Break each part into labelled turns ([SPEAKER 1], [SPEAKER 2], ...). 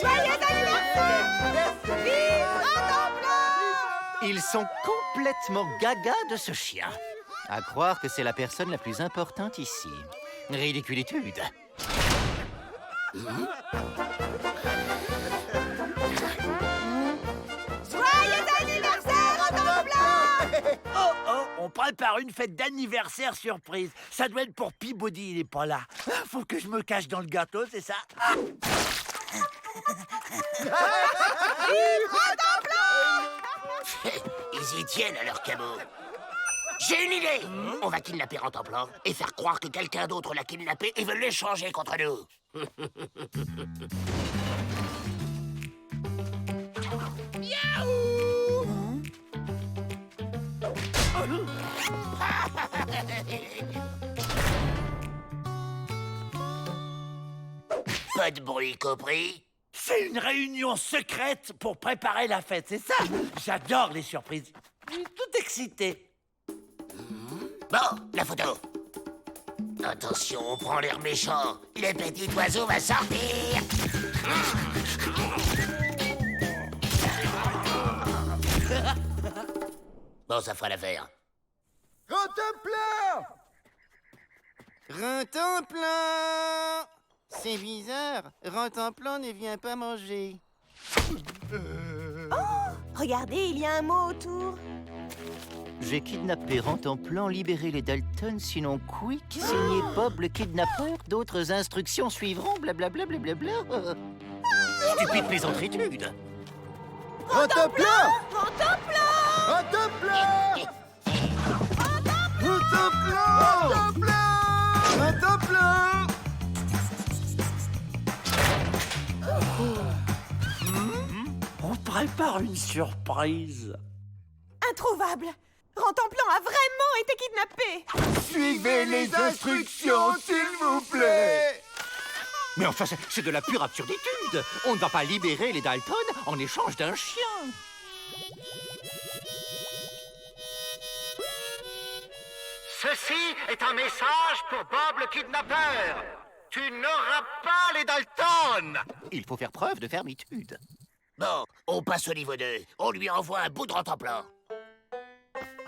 [SPEAKER 1] Joyeux anniversaire! Vive Rantanplan!
[SPEAKER 2] Ils sont complètement gaga de ce chien. À croire que c'est la personne la plus importante ici. Ridiculitude.
[SPEAKER 1] Joyeux anniversaire, Rantanplan!
[SPEAKER 3] Oh, on prépare une fête d'anniversaire surprise. Ça doit être pour Peabody, il est pas là. Faut que je me cache dans le gâteau, c'est ça?
[SPEAKER 1] Vive Rantanplan!
[SPEAKER 4] Ils y tiennent à leur cabot. J'ai une idée. On va kidnapper Rantanplan et faire croire que quelqu'un d'autre l'a kidnappé et veut l'échanger contre nous. Pas de bruit compris?
[SPEAKER 3] C'est une réunion secrète pour préparer la fête, c'est ça? J'adore les surprises. Je suis tout excité.
[SPEAKER 4] Bon, la photo. Attention, on prend l'air méchant. Le petit oiseau va sortir. Bon, ça fera l'affaire.
[SPEAKER 5] Rantanplan!
[SPEAKER 2] Rantanplan! C'est bizarre. Rantanplan ne vient pas manger.
[SPEAKER 1] Regardez, il y a un mot autour.
[SPEAKER 2] J'ai kidnappé Rantanplan, libéré les Dalton, sinon quick, signé Bob le kidnappeur, d'autres instructions suivront, blablabla, blablabla. Stupide plaisantritude.
[SPEAKER 5] Rantanplan!
[SPEAKER 1] Rantanplan!
[SPEAKER 5] Rantanplan! Rantanplan! Rantanplan!
[SPEAKER 3] On prépare une surprise.
[SPEAKER 1] Introuvable! Rantanplan a vraiment été kidnappé!
[SPEAKER 5] Suivez les instructions, s'il vous plaît!
[SPEAKER 2] Mais enfin, c'est de la pure absurditude. On ne va pas libérer les Dalton en échange d'un chien.
[SPEAKER 6] Ceci est un message pour Bob le kidnappeur. Tu n'auras pas les Dalton.
[SPEAKER 2] Il faut faire preuve de fermitude.
[SPEAKER 4] Bon, on passe au niveau 2. On lui envoie un bout de Rantanplan.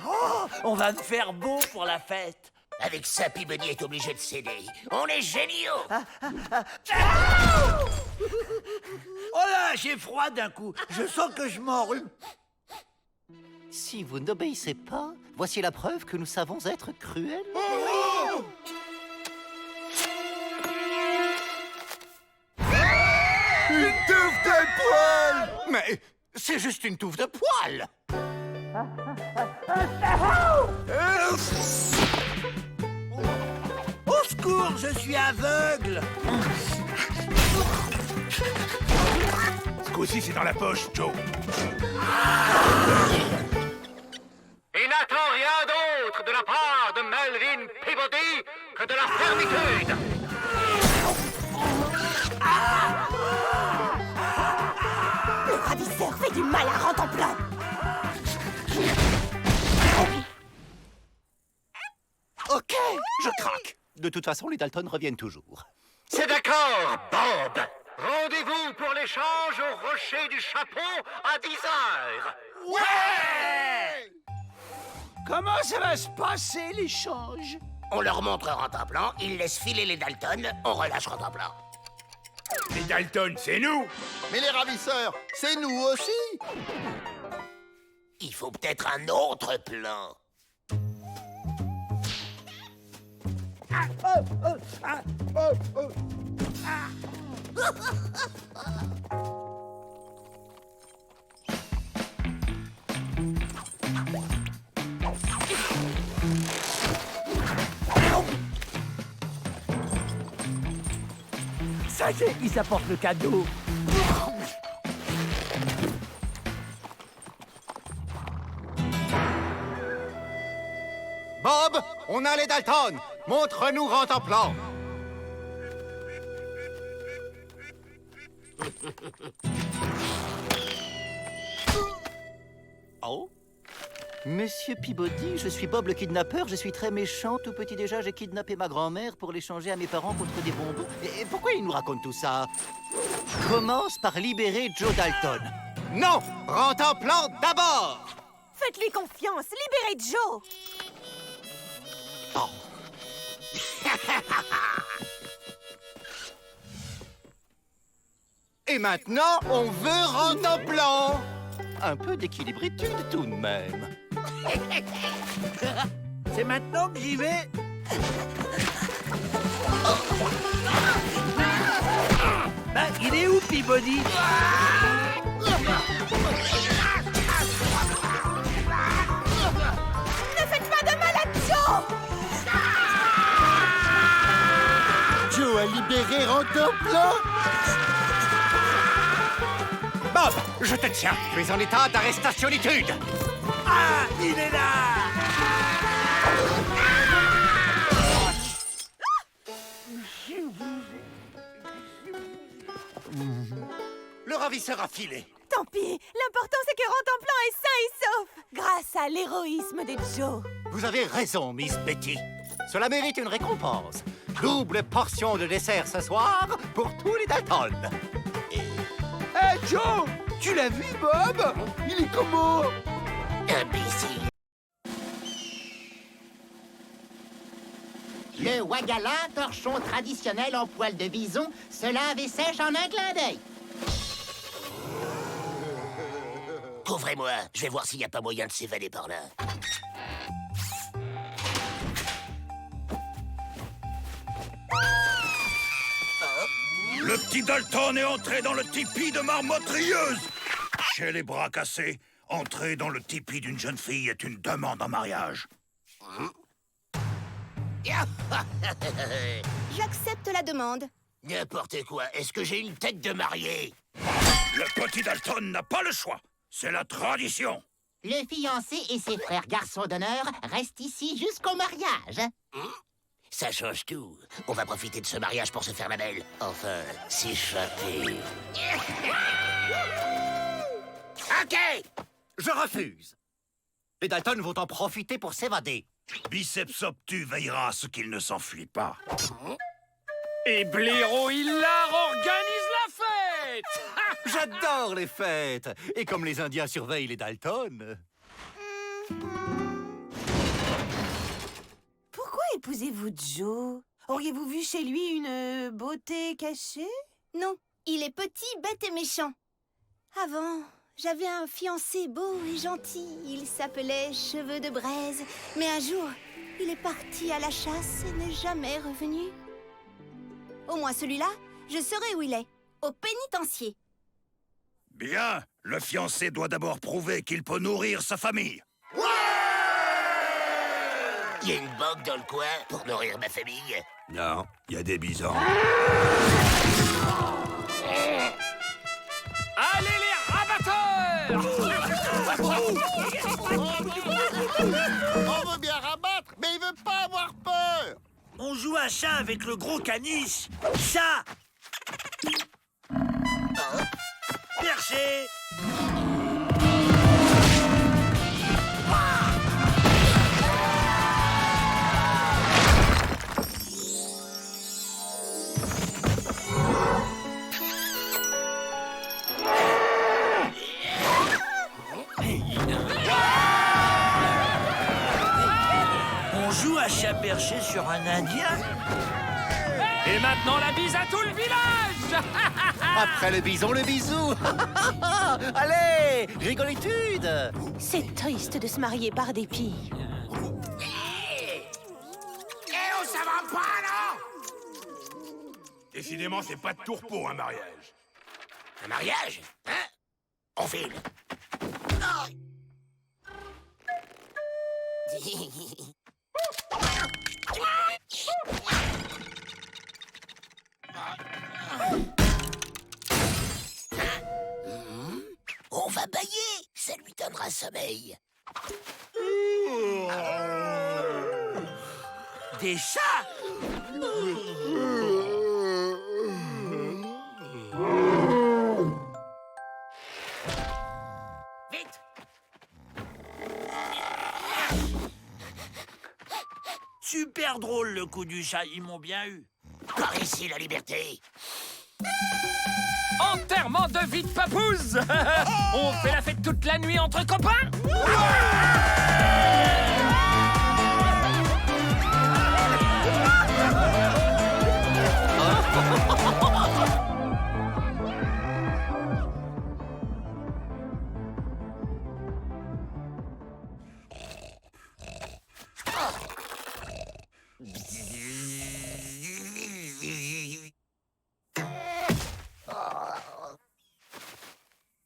[SPEAKER 3] Oh, on va me faire beau pour la fête.
[SPEAKER 4] Avec ça, Peabody est obligé de céder. On est géniaux.
[SPEAKER 3] Oh là, j'ai froid d'un coup. Je sens que je m'enrhume.
[SPEAKER 2] Si vous n'obéissez pas, voici la preuve que nous savons être cruels.
[SPEAKER 5] Une touffe de poils!
[SPEAKER 2] Mais c'est juste une touffe de poils.
[SPEAKER 3] Au secours, je suis aveugle.
[SPEAKER 5] Ce coup-ci, c'est dans la poche, Joe.
[SPEAKER 6] Et n'attends rien d'autre de la part de Melvin Peabody que de la fermetude.
[SPEAKER 1] Le ravisseur fait du mal à Rantanplan!
[SPEAKER 2] Ok, je craque. De toute façon, les Dalton reviennent toujours.
[SPEAKER 6] C'est d'accord, Bob. Rendez-vous pour l'échange au rocher du chapeau à 10 heures.
[SPEAKER 3] Ouais! Comment ça va se passer, l'échange?
[SPEAKER 4] On leur montre Rantanplan, ils laissent filer les Dalton, on relâche Rantanplan.
[SPEAKER 5] Les Dalton, c'est nous!
[SPEAKER 7] Mais les ravisseurs, c'est nous aussi!
[SPEAKER 4] Il faut peut-être un autre plan.
[SPEAKER 3] Ça y est, ils apportent le cadeau.
[SPEAKER 2] Bob, on a les Dalton. Montre-nous Rantanplan. Oh. Monsieur Peabody, je suis Bob le kidnappeur, je suis très méchant. Tout petit déjà, j'ai kidnappé ma grand-mère pour l'échanger à mes parents contre des bonbons. Et pourquoi il nous raconte tout ça? Commence par libérer Joe Dalton. Non! Rentre en plan d'abord!
[SPEAKER 1] Faites-lui confiance, libérez Joe.
[SPEAKER 2] Oh. Et maintenant, on veut rentrer en plan. Un peu d'équilibritude tout de même.
[SPEAKER 3] C'est maintenant que j'y vais. Bah, il est où, Peabody?
[SPEAKER 1] Ne faites pas de mal à Joe.
[SPEAKER 7] Joe a libéré Rentoplan.
[SPEAKER 2] Bob, je te tiens. Tu es en état d'arrestationitude.
[SPEAKER 3] Ah, il est là!
[SPEAKER 2] Le ravisseur a filé.
[SPEAKER 1] Tant pis, l'important c'est que Rentemplan est sain et sauf, grâce à l'héroïsme de Joe.
[SPEAKER 2] Vous avez raison, Miss Betty. Cela mérite une récompense. Double portion de dessert ce soir pour tous les Dalton.
[SPEAKER 5] Hé, Joe! Tu l'as vu, Bob? Il est comment?
[SPEAKER 4] Imbécile.
[SPEAKER 8] Le Wagala, torchon traditionnel en poil de bison, se lave et sèche en un clin d'œil.
[SPEAKER 4] Couvrez-moi, je vais voir s'il n'y a pas moyen de s'évader par là.
[SPEAKER 9] Le petit Dalton est entré dans le tipi de Marmotte Rieuse. Chez les bras cassés, entrer dans le tipi d'une jeune fille est une demande en mariage.
[SPEAKER 1] J'accepte la demande.
[SPEAKER 4] N'importe quoi, est-ce que j'ai une tête de mariée?
[SPEAKER 9] Le petit Dalton n'a pas le choix. C'est la tradition.
[SPEAKER 8] Le fiancé et ses frères garçons d'honneur restent ici jusqu'au mariage.
[SPEAKER 4] Ça change tout. On va profiter de ce mariage pour se faire la belle. Enfin, s'échapper. OK!
[SPEAKER 2] Je refuse. Les Dalton vont en profiter pour s'évader.
[SPEAKER 9] Biceps obtus veillera à ce qu'il ne s'enfuit pas.
[SPEAKER 6] Et Blaireau Hilar organise la fête.
[SPEAKER 2] J'adore les fêtes. Et comme les Indiens surveillent les Dalton...
[SPEAKER 1] Pourquoi épousez-vous Joe? Auriez-vous vu chez lui une beauté cachée?
[SPEAKER 10] Non, il est petit, bête et méchant. Avant, j'avais un fiancé beau et gentil. Il s'appelait Cheveux de Braise. Mais un jour, il est parti à la chasse et n'est jamais revenu. Au moins celui-là, je saurai où il est. Au pénitencier.
[SPEAKER 9] Bien, le fiancé doit d'abord prouver qu'il peut nourrir sa famille.
[SPEAKER 4] Il y a une banque dans le coin pour nourrir ma famille.
[SPEAKER 9] Non, il y a des bisons.
[SPEAKER 6] Allez les rabatteurs!
[SPEAKER 7] On veut bien rabattre, mais il veut pas avoir peur.
[SPEAKER 3] On joue à chat avec le gros caniche. Chat! Perché! On joue à chat perché sur un Indien?
[SPEAKER 6] Et maintenant la bise à tout le village.
[SPEAKER 2] Après le bison, le bisou. Allez, rigolitude.
[SPEAKER 1] C'est triste de se marier par dépit.
[SPEAKER 4] Eh oh, ça va pas, non?
[SPEAKER 9] Décidément, c'est pas de tout repos, un mariage.
[SPEAKER 4] Un mariage? Hein? On file. On va bailler, ça lui donnera sommeil.
[SPEAKER 3] Des chats?
[SPEAKER 4] Vite!
[SPEAKER 3] super drôle le coup du chat, ils m'ont bien eu.
[SPEAKER 4] Par ici, la liberté.
[SPEAKER 11] Enterrement de vie de papouze. On fait la fête toute la nuit entre copains.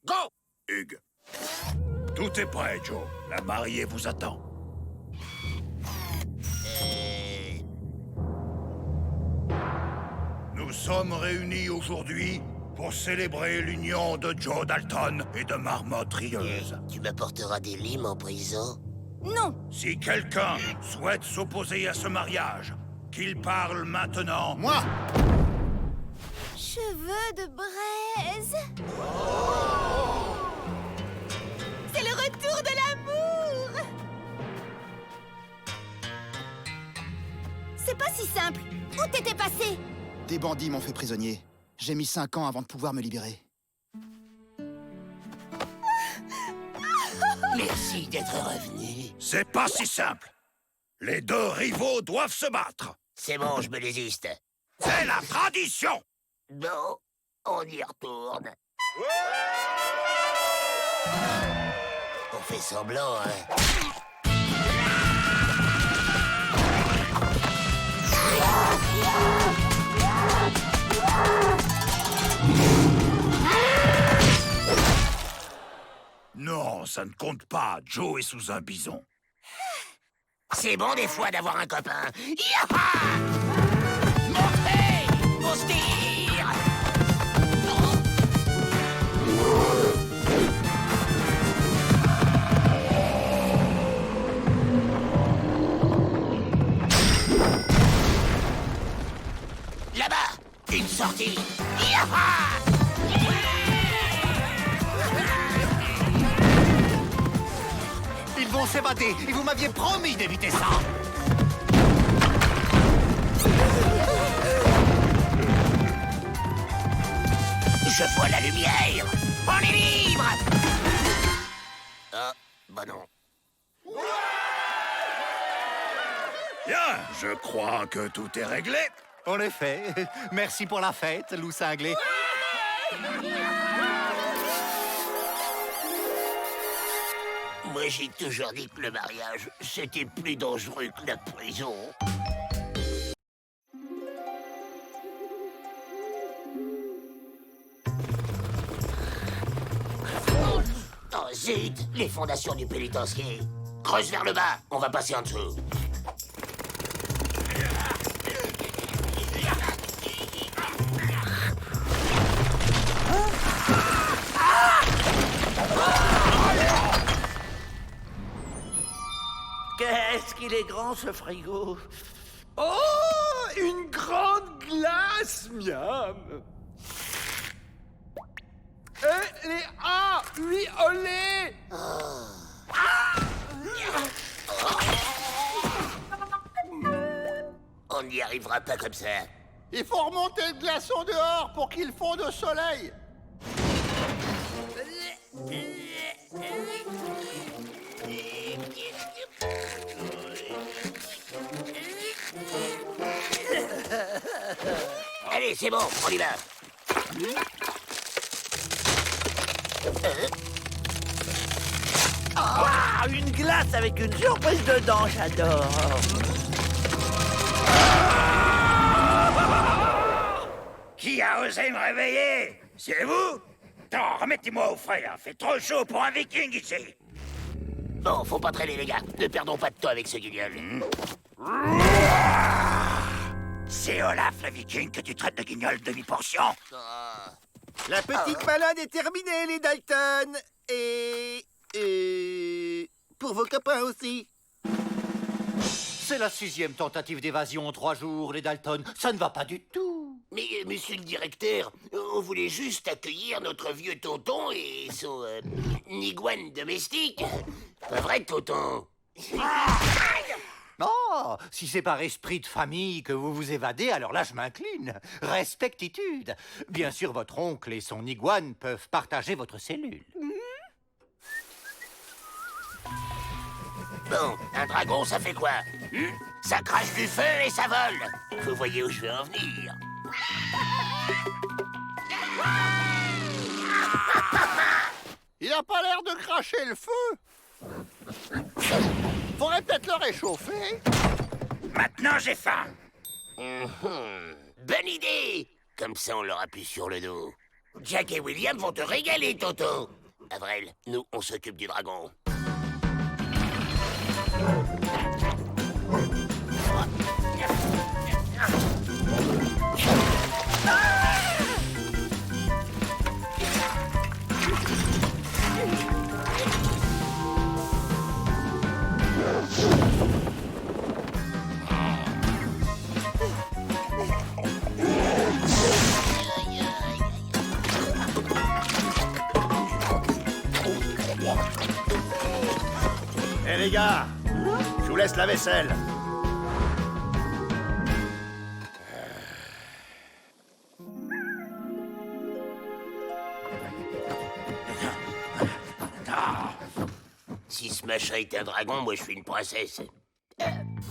[SPEAKER 4] Go!
[SPEAKER 9] Hugues. Tout est prêt, Joe. La mariée vous attend. Nous sommes réunis aujourd'hui pour célébrer l'union de Joe Dalton et de Marmotte Rieuse.
[SPEAKER 4] Tu m'apporteras des limes en prison?
[SPEAKER 10] Non,
[SPEAKER 9] Si quelqu'un souhaite s'opposer à ce mariage, qu'il parle maintenant.
[SPEAKER 5] Moi!
[SPEAKER 10] cheveux de braise.
[SPEAKER 1] C'est le retour de l'amour!
[SPEAKER 10] C'est pas si simple. Où t'étais passé?
[SPEAKER 5] Des bandits m'ont fait prisonnier. J'ai mis 5 ans avant de pouvoir me libérer.
[SPEAKER 4] Merci d'être revenu.
[SPEAKER 9] C'est pas si simple. Les deux rivaux doivent se battre.
[SPEAKER 4] C'est bon, je me désiste.
[SPEAKER 9] C'est la tradition.
[SPEAKER 4] Bon, on y retourne. On fait semblant, hein.
[SPEAKER 9] Non, ça ne compte pas. Joe est sous un bison.
[SPEAKER 4] C'est bon des fois d'avoir un copain. Yaha! Montez! On se tire! Là-bas! Une sortie! Yaha!
[SPEAKER 2] Ils vont s'évader et vous m'aviez promis d'éviter ça.
[SPEAKER 4] Je vois la lumière! On est libre! Ah, bah non.
[SPEAKER 9] Bien, je crois que tout est réglé.
[SPEAKER 2] En effet. Merci pour la fête, loup cinglé.
[SPEAKER 4] Moi, j'ai toujours dit que le mariage, c'était plus dangereux que la prison. Oh, zut! Les fondations du pénitencier. Creuse vers le bas, on va passer en dessous.
[SPEAKER 3] Qu'est-ce qu'il est grand, ce frigo!
[SPEAKER 11] Oh, une grande glace, miam. Et les A, oui, olé.
[SPEAKER 4] On n'y arrivera pas comme ça.
[SPEAKER 7] Il faut remonter le glaçon dehors pour qu'il fonde au soleil.
[SPEAKER 4] Allez, c'est bon, on y va.
[SPEAKER 3] Ah, une glace avec une surprise dedans, j'adore!
[SPEAKER 9] Qui a osé me réveiller? C'est vous? Attends, remettez-moi au frais, là. Fait trop chaud pour un viking ici.
[SPEAKER 4] Bon, faut pas traîner, les gars. Ne perdons pas de temps avec ce guignol.
[SPEAKER 9] C'est Olaf le viking que tu traites de guignol demi-portion.
[SPEAKER 7] La petite balade est terminée, les Dalton. Et pour vos copains aussi.
[SPEAKER 2] C'est la 6e tentative d'évasion en 3 jours, les Dalton. Ça ne va pas du tout.
[SPEAKER 4] Mais, monsieur le directeur, on voulait juste accueillir notre vieux tonton et son iguane domestique. Pas vrai, tonton?
[SPEAKER 2] Oh, si c'est par esprit de famille que vous vous évadez, alors là je m'incline. Respectitude. Bien sûr, votre oncle et son iguane peuvent partager votre cellule.
[SPEAKER 4] Bon, un dragon, ça fait quoi? Ça crache du feu et ça vole. Vous voyez où je veux en venir?
[SPEAKER 7] Il a pas l'air de cracher le feu. Faudrait peut-être le réchauffer.
[SPEAKER 9] Maintenant, j'ai faim.
[SPEAKER 4] Bonne idée! Comme ça, on l'aura plus sur le dos. Jack et William vont te régaler, Toto. Avril, nous, on s'occupe du dragon.
[SPEAKER 7] Eh les gars, je vous laisse la vaisselle.
[SPEAKER 4] Si ce machin est un dragon, moi je suis une princesse.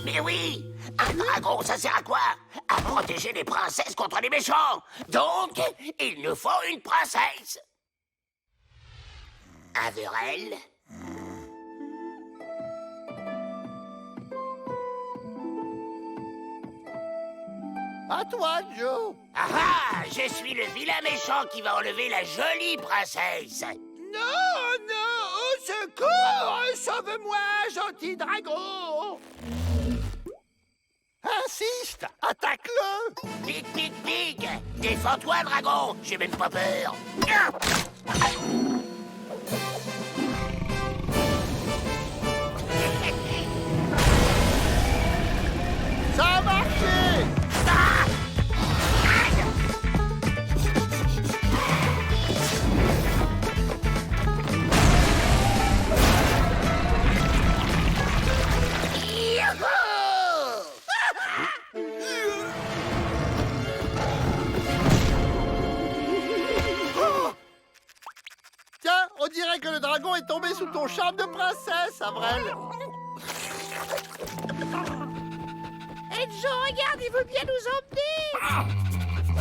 [SPEAKER 4] Mais oui, un dragon, ça sert à quoi? À protéger les princesses contre les méchants. Donc, il nous faut une princesse. Averell?
[SPEAKER 7] À toi, Joe.
[SPEAKER 4] Ah ah, je suis le vilain méchant qui va enlever la jolie princesse.
[SPEAKER 7] Non, non, au secours! Sauve-moi, gentil dragon! Insiste, attaque-le!
[SPEAKER 4] Pique, pique, pique! Défends-toi, dragon! J'ai même pas peur!
[SPEAKER 7] Ça a marché! Tiens, on dirait que le dragon est tombé sous ton charme de princesse, Avril.
[SPEAKER 1] Et Joe, regarde, il veut bien nous emmener.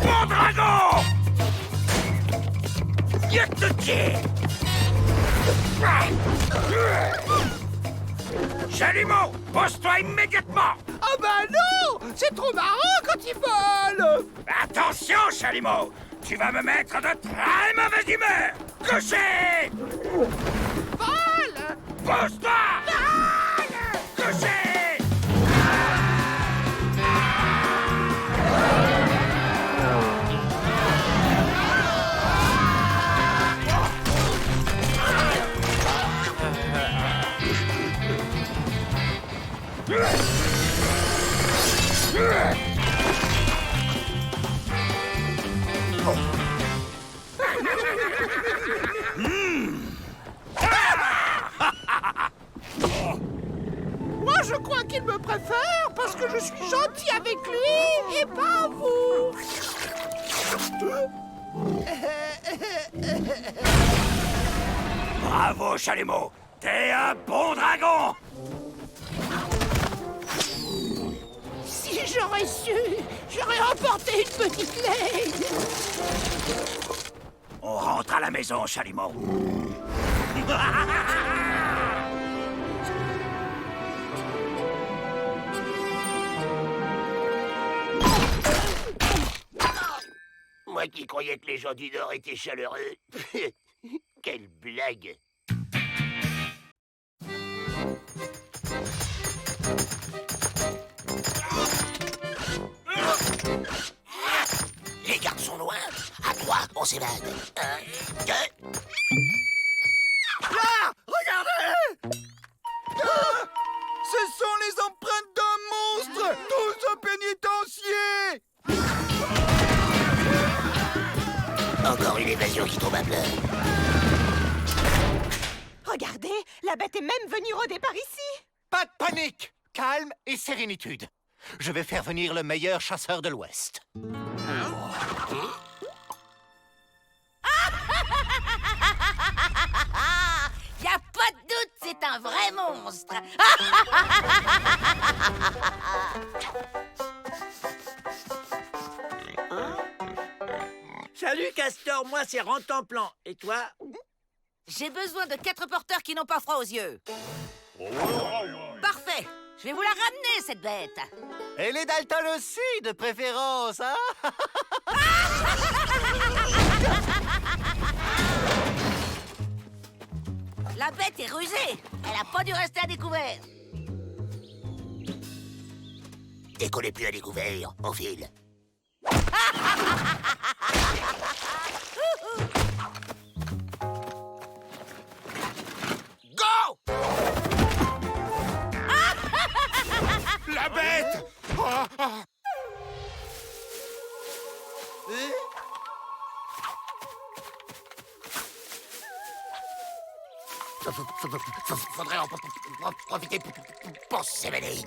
[SPEAKER 9] Mon dragon! Yetsuki! Chalumeau, pose-toi immédiatement!
[SPEAKER 5] Ah bah non! C'est trop marrant quand ils volent!
[SPEAKER 9] Attention, Chalumeau! Tu vas me mettre de très mauvaise humeur! Couché!
[SPEAKER 5] Vol!
[SPEAKER 9] Pose-toi! Couché!
[SPEAKER 5] Moi, je crois qu'il me préfère parce que je suis gentil avec lui et pas vous.
[SPEAKER 9] Bravo, Chalumeau! T'es un bon dragon!
[SPEAKER 5] Si j'aurais su, j'aurais emporté une petite laine.
[SPEAKER 9] On rentre à la maison, Chalumeau.
[SPEAKER 4] Moi qui croyais que les gens du Nord étaient chaleureux. Quelle blague! Les gardes sont loin. À 3, on s'évade. 1, 2...
[SPEAKER 5] Là, regardez! Ah, ce sont les empreintes d'un monstre, tous au pénitencier!
[SPEAKER 4] Encore une évasion qui tombe à plat.
[SPEAKER 1] Regardez, la bête est même venue rôder par ici.
[SPEAKER 7] Pas de panique!
[SPEAKER 2] calme et sérénitude. Je vais faire venir le meilleur chasseur de l'Ouest.
[SPEAKER 1] Y a pas de doute, c'est un vrai monstre.
[SPEAKER 3] Salut, Castor, moi c'est Rantanplan. Et toi?
[SPEAKER 1] J'ai besoin de 4 porteurs qui n'ont pas froid aux yeux. Parfait. Je vais vous la ramener, cette bête.
[SPEAKER 2] Et les Dalton aussi, de préférence, hein?
[SPEAKER 1] La bête est rusée. Elle a pas dû rester à découvert.
[SPEAKER 4] Dès qu'on n'est plus à découvert, on file. Go!
[SPEAKER 9] La bête!
[SPEAKER 4] Faudrait en profiter pour s'évader.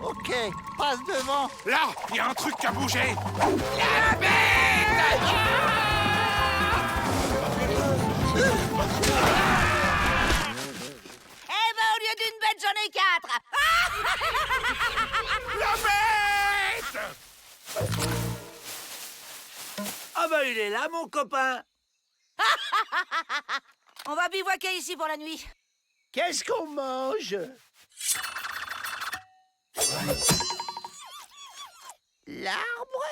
[SPEAKER 2] Ok, passe devant.
[SPEAKER 9] Là, il y a un truc qui a bougé.
[SPEAKER 4] La bête!
[SPEAKER 1] Eh ben, au lieu d'une bête, j'en ai 4.
[SPEAKER 9] La bête!
[SPEAKER 3] Ah bah il est là, mon copain.
[SPEAKER 1] On va bivouaquer ici pour la nuit.
[SPEAKER 3] Qu'est-ce qu'on mange? L'arbre?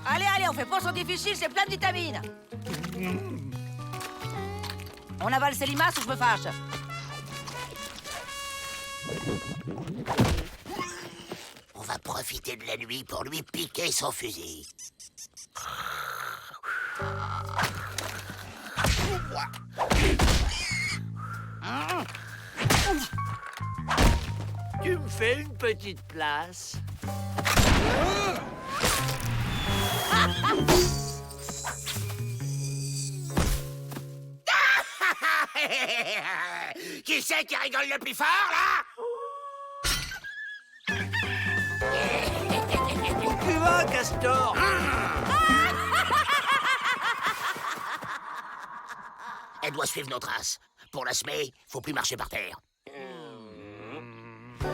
[SPEAKER 1] Allez, allez, on fait pas son difficile, c'est plein de vitamines. On avale ses limaces ou je me fâche.
[SPEAKER 4] On va profiter de la nuit pour lui piquer son fusil.
[SPEAKER 3] Tu me fais une petite place?
[SPEAKER 4] Qui c'est qui rigole le plus fort, là?
[SPEAKER 3] Où tu vas, Castor?
[SPEAKER 4] Elle doit suivre nos traces. Pour la semer, faut plus marcher par terre.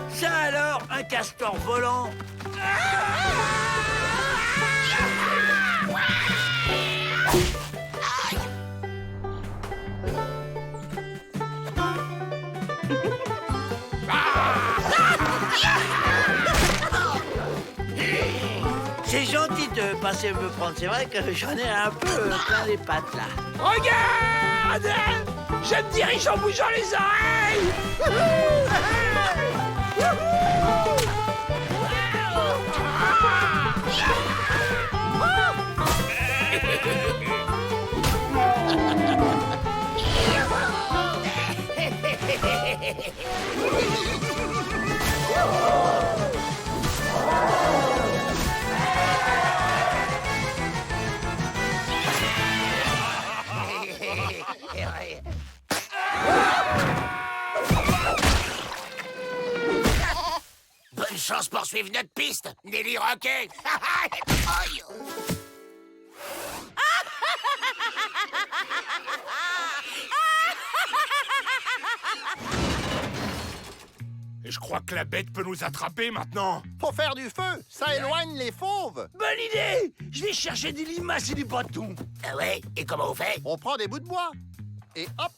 [SPEAKER 3] Ça alors, un castor volant? C'est gentil de passer me prendre. C'est vrai que j'en ai un peu plein les pattes, là.
[SPEAKER 11] Regarde! Je me dirige en bougeant les oreilles!
[SPEAKER 4] Bonne chance pour suivre notre piste, Nelly Roquet.
[SPEAKER 9] Et je crois que la bête peut nous attraper maintenant.
[SPEAKER 7] Faut faire du feu, ça éloigne les fauves.
[SPEAKER 3] Bonne idée! Je vais chercher des limaces et des bâtons.
[SPEAKER 4] Ah ouais? Et comment on fait?
[SPEAKER 7] On prend des bouts de bois. Et hop.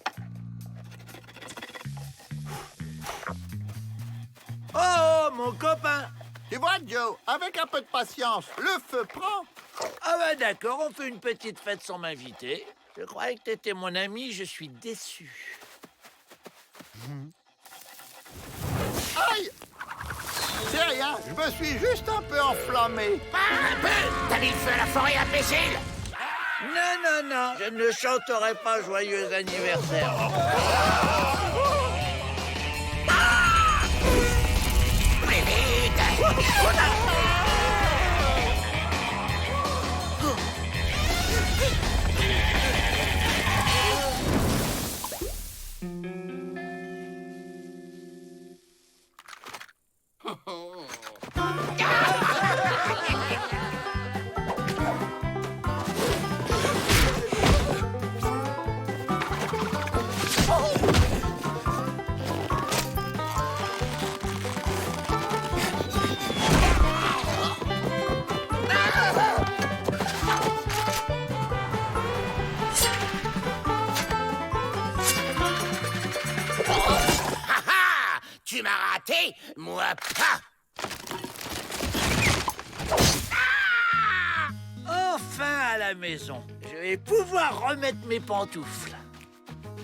[SPEAKER 3] Oh, mon copain!
[SPEAKER 7] Tu vois, Joe, avec un peu de patience, le feu prend.
[SPEAKER 3] Ah bah d'accord, on fait une petite fête sans m'inviter. Je croyais que t'étais mon ami, je suis déçu.
[SPEAKER 7] Aïe! C'est rien, je me suis juste un peu enflammé.
[SPEAKER 4] Pas un peu! T'as mis le feu à la forêt, imbécile!
[SPEAKER 3] Non, non, non, je ne chanterai pas joyeux anniversaire.
[SPEAKER 4] Plus vite! raté, moi pas.
[SPEAKER 3] Enfin à la maison. Je vais pouvoir remettre mes pantoufles.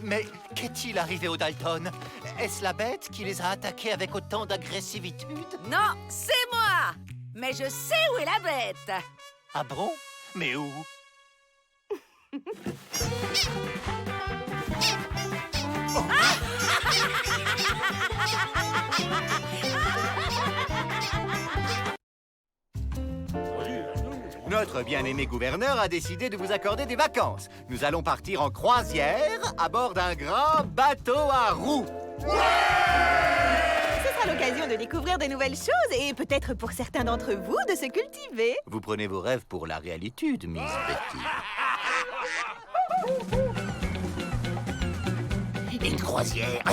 [SPEAKER 2] Mais qu'est-il arrivé aux Dalton? Est-ce la bête qui les a attaqués avec autant d'agressivité?
[SPEAKER 1] Non, c'est moi. Mais je sais où est la bête.
[SPEAKER 2] Ah bon? Mais où?
[SPEAKER 7] Notre bien-aimé gouverneur a décidé de vous accorder des vacances. Nous allons partir en croisière à bord d'un grand bateau à roues.
[SPEAKER 1] Ce sera l'occasion de découvrir de nouvelles choses et peut-être pour certains d'entre vous de se cultiver.
[SPEAKER 2] Vous prenez vos rêves pour la réalité, Miss Betty.
[SPEAKER 4] Une croisière.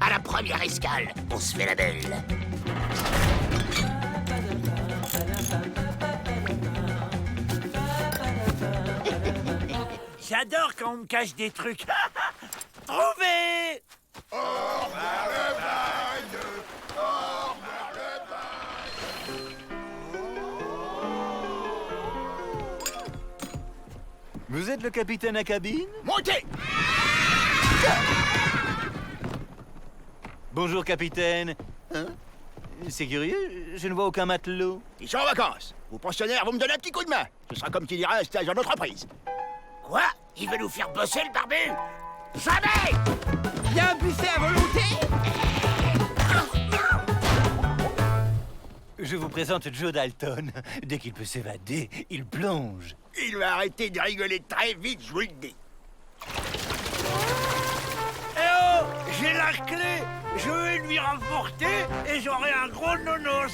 [SPEAKER 4] À la première escale, on se fait la belle.
[SPEAKER 3] J'adore quand on me cache des trucs. Trouvé!
[SPEAKER 2] Vous êtes le capitaine à cabine?
[SPEAKER 5] Montez!
[SPEAKER 2] Bonjour, capitaine. Hein? C'est curieux, je ne vois aucun matelot.
[SPEAKER 5] Ils sont en vacances. Vos pensionnaires vont me donner un petit coup de main. Ce sera comme qui dirait un stage en entreprise.
[SPEAKER 4] Quoi? Il veut nous faire bosser le barbu? Jamais!
[SPEAKER 5] Il y a un buffet à volonté?
[SPEAKER 2] Je vous présente Joe Dalton. Dès qu'il peut s'évader, il plonge.
[SPEAKER 5] Il va arrêter de rigoler très vite, je vous le dis.
[SPEAKER 3] Eh oh! J'ai la clé! Je vais lui rapporter et j'aurai un gros nonos!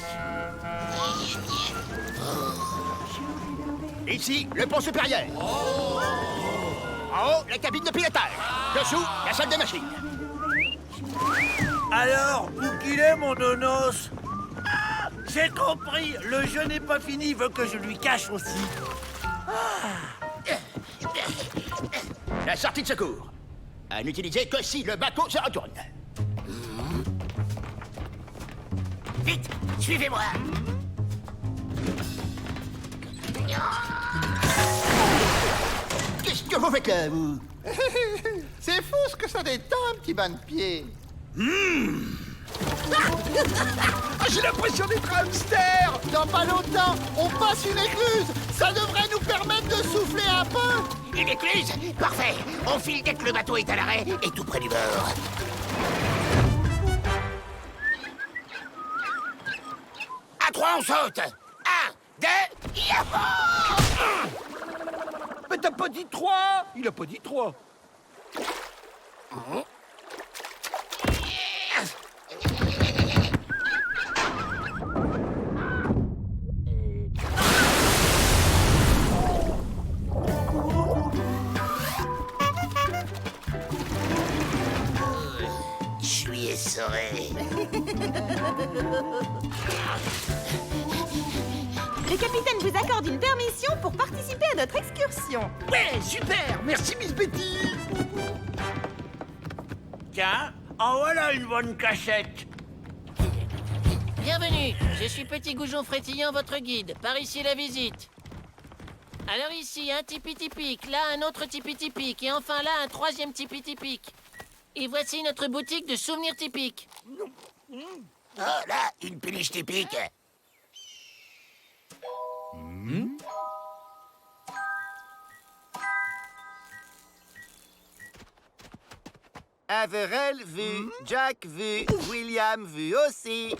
[SPEAKER 5] Ici, le pont supérieur. En haut, la cabine de pilotage. Dessous, la salle de machine.
[SPEAKER 3] Alors, où qu'il est, mon nonos? J'ai compris! Le jeu n'est pas fini, il veut que je lui cache aussi.
[SPEAKER 5] La sortie de secours. À n'utiliser que si le bateau se retourne.
[SPEAKER 4] Vite, suivez-moi.
[SPEAKER 5] Qu'est-ce que vous faites là, vous?
[SPEAKER 7] C'est fou ce que ça détend, un petit bain de pied.
[SPEAKER 5] Ah, j'ai l'impression d'être un hamster.
[SPEAKER 7] Dans pas longtemps, on passe une écluse. Ça devrait nous permettre de souffler un peu.
[SPEAKER 4] Une écluse? Parfait. On file dès que le bateau est à l'arrêt et tout près du bord. À trois, on saute. 1, 2, yahoo!
[SPEAKER 3] Mais t'as pas dit 3! Il a pas dit 3.
[SPEAKER 4] Je suis essoré.
[SPEAKER 1] Le capitaine vous accorde une permission pour participer à notre excursion.
[SPEAKER 3] Ouais, super! Merci, Miss Betty! Tiens, en voilà une bonne cachette.
[SPEAKER 12] Bienvenue, je suis Petit Goujon Frétillant, votre guide. Par ici la visite. Alors ici, un tipi typique, là un autre tipi typique, et enfin là un troisième tipi typique. Et voici notre boutique de souvenirs typiques.
[SPEAKER 4] Oh là, une péniche typique.
[SPEAKER 7] Averell vu, Jack vu, William vu aussi.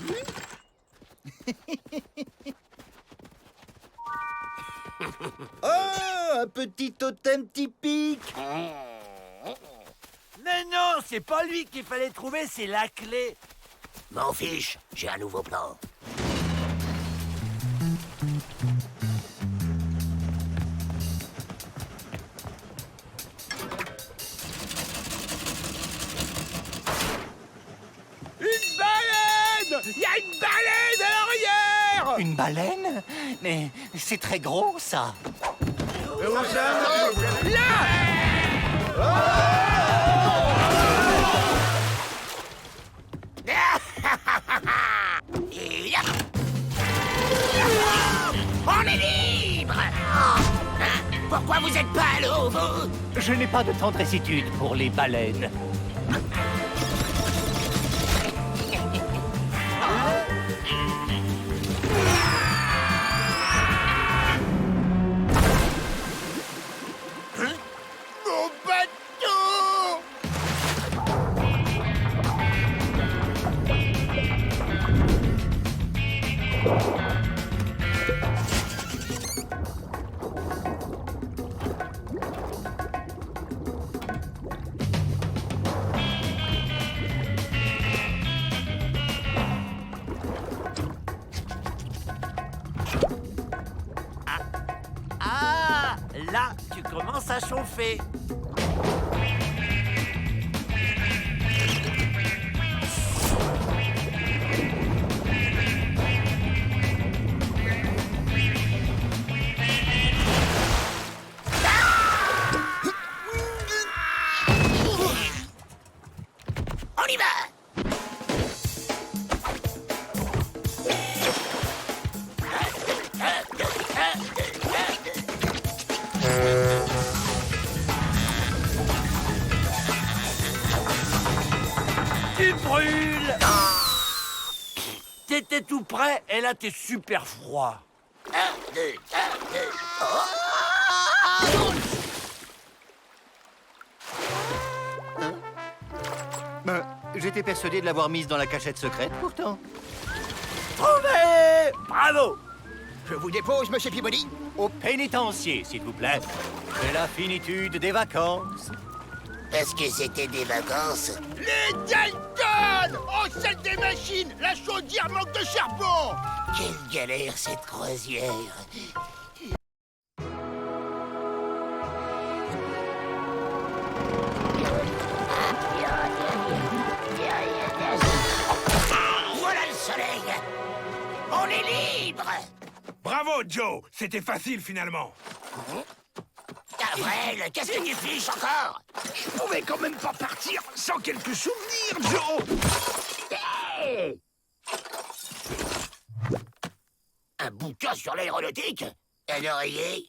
[SPEAKER 7] Oh, un petit totem typique.
[SPEAKER 3] Mais non, c'est pas lui qu'il fallait trouver, c'est la clé.
[SPEAKER 4] M'en fiche, j'ai un nouveau plan.
[SPEAKER 5] Une baleine! Il y a une baleine à l'arrière!
[SPEAKER 2] Une baleine? Mais c'est très gros, ça.
[SPEAKER 4] Pourquoi vous êtes pas à l'eau, vous?
[SPEAKER 2] Je n'ai pas de tendressitude pour les baleines.
[SPEAKER 5] Mon bateau!
[SPEAKER 3] Ah, là, tu commences à chauffer.
[SPEAKER 4] On y va!
[SPEAKER 3] Tu brûles! T'étais tout prêt et là t'es super froid.
[SPEAKER 4] 1, 2, 1, 2.
[SPEAKER 7] J'étais persuadé de l'avoir mise dans la cachette secrète, pourtant.
[SPEAKER 3] Trouvé! Bravo!
[SPEAKER 5] Je vous dépose, monsieur Peabody.
[SPEAKER 7] Au pénitencier, s'il vous plaît. C'est la finitude des vacances.
[SPEAKER 4] Est-ce que c'était des vacances?
[SPEAKER 5] Les Dalton! Oh, celle des machines! La chaudière manque de charbon!
[SPEAKER 4] Quelle galère cette croisière! Voilà le soleil! On est libre!
[SPEAKER 9] Bravo, Joe. C'était facile, finalement.
[SPEAKER 4] Avril, qu'est-ce que tu fiches encore?
[SPEAKER 9] Je pouvais quand même pas partir sans quelques souvenirs, Joe.
[SPEAKER 4] Hey! Un bouquin sur l'aéronautique? Un oreiller?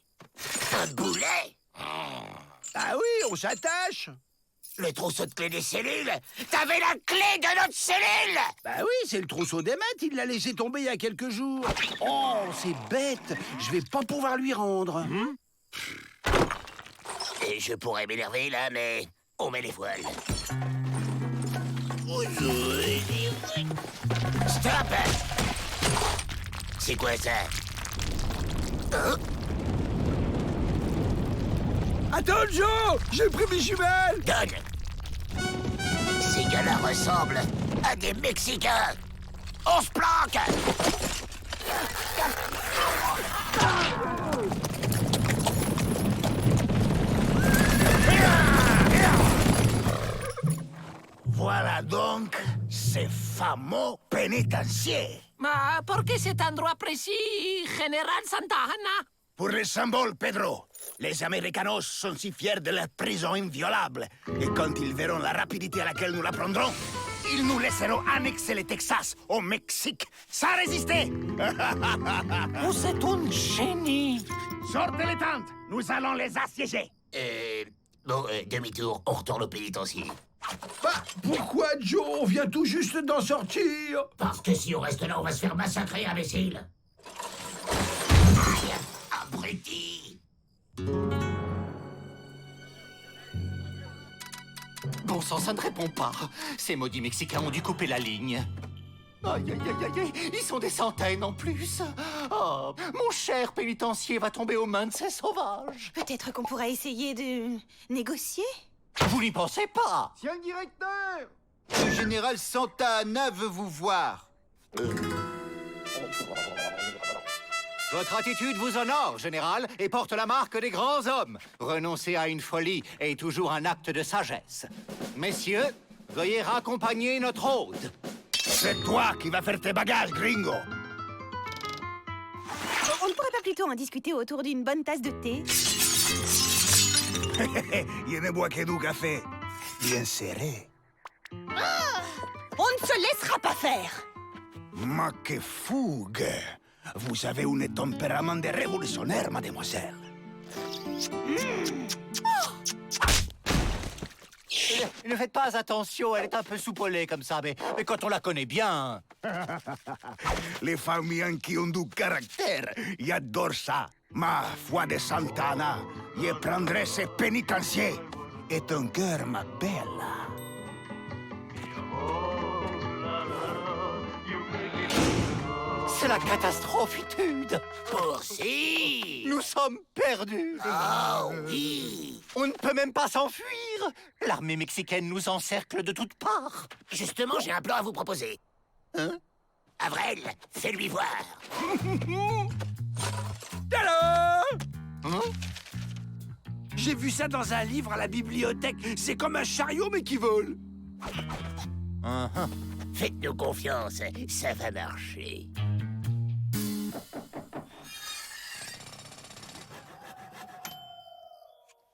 [SPEAKER 4] Un boulet?
[SPEAKER 5] Ah oui, on s'attache.
[SPEAKER 4] Le trousseau de clés des cellules? T'avais la clé de notre cellule!
[SPEAKER 5] Bah oui, c'est le trousseau d'Emmett, il l'a laissé tomber il y a quelques jours. Oh, c'est bête, je vais pas pouvoir lui rendre.
[SPEAKER 4] Et je pourrais m'énerver là, mais on met les voiles. Stop! C'est quoi ça? Hein?
[SPEAKER 5] Attends, Joe, j'ai pris mes jumelles.
[SPEAKER 4] Donne! Ces gars-là ressemblent à des Mexicains! On se planque!
[SPEAKER 9] Voilà donc ces fameux pénitenciers.
[SPEAKER 12] Ma, ¿por qué cet endroit précis, Général Santa Ana?
[SPEAKER 9] Pour les symboles, Pedro. Les Américanos sont si fiers de leur prison inviolable. Et quand ils verront la rapidité à laquelle nous la prendrons, ils nous laisseront annexer le Texas au Mexique sans résister.
[SPEAKER 12] Vous êtes un génie.
[SPEAKER 9] Sortez les tentes, nous allons les assiéger.
[SPEAKER 4] Demi-tour, on retourne au pénitencier.
[SPEAKER 5] Bah, pourquoi, Joe? On vient tout juste d'en sortir.
[SPEAKER 4] Parce que si on reste là, on va se faire massacrer, imbécile. Aïe, abruti.
[SPEAKER 2] Bon sang, ça ne répond pas. Ces maudits Mexicains ont dû couper la ligne. Aïe, aïe, aïe, aïe, ils sont des centaines en plus. Oh, mon cher pénitencier va tomber aux mains de ces sauvages.
[SPEAKER 1] Peut-être qu'on pourra essayer de négocier?
[SPEAKER 2] Vous n'y pensez pas?
[SPEAKER 5] Tiens, le directeur. Le général Santa Anna veut vous voir.
[SPEAKER 7] Votre attitude vous honore, général, et porte la marque des grands hommes. Renoncer à une folie est toujours un acte de sagesse. Messieurs, veuillez raccompagner notre hôte.
[SPEAKER 9] C'est toi qui vas faire tes bagages, gringo.
[SPEAKER 1] On ne pourrait pas plutôt en discuter autour d'une bonne tasse de thé?
[SPEAKER 9] Je ne bois que du café. Bien serré.
[SPEAKER 1] On ne se laissera pas faire!
[SPEAKER 9] Ma que fougue! Vous avez un tempérament de révolutionnaire, mademoiselle.
[SPEAKER 7] Ne faites pas attention, elle est un peu soupolée comme ça, mais quand on la connaît bien...
[SPEAKER 9] Les familles qui ont du caractère, y adorent ça. Ma foi de Santana, y prendrait ses pénitenciers. Et ton cœur, ma belle.
[SPEAKER 7] C'est la catastrophitude.
[SPEAKER 4] Poursi!
[SPEAKER 7] Nous sommes perdus.
[SPEAKER 4] Oh oui!
[SPEAKER 7] On ne peut même pas s'enfuir. L'armée mexicaine nous encercle de toutes parts.
[SPEAKER 4] Justement, j'ai un plan à vous proposer.
[SPEAKER 7] Hein?
[SPEAKER 4] Avril, fais-lui voir.
[SPEAKER 3] Tadam!
[SPEAKER 7] Hein?
[SPEAKER 3] J'ai vu ça dans un livre à la bibliothèque. C'est comme un chariot, mais qui vole.
[SPEAKER 4] Faites-nous confiance, ça va marcher.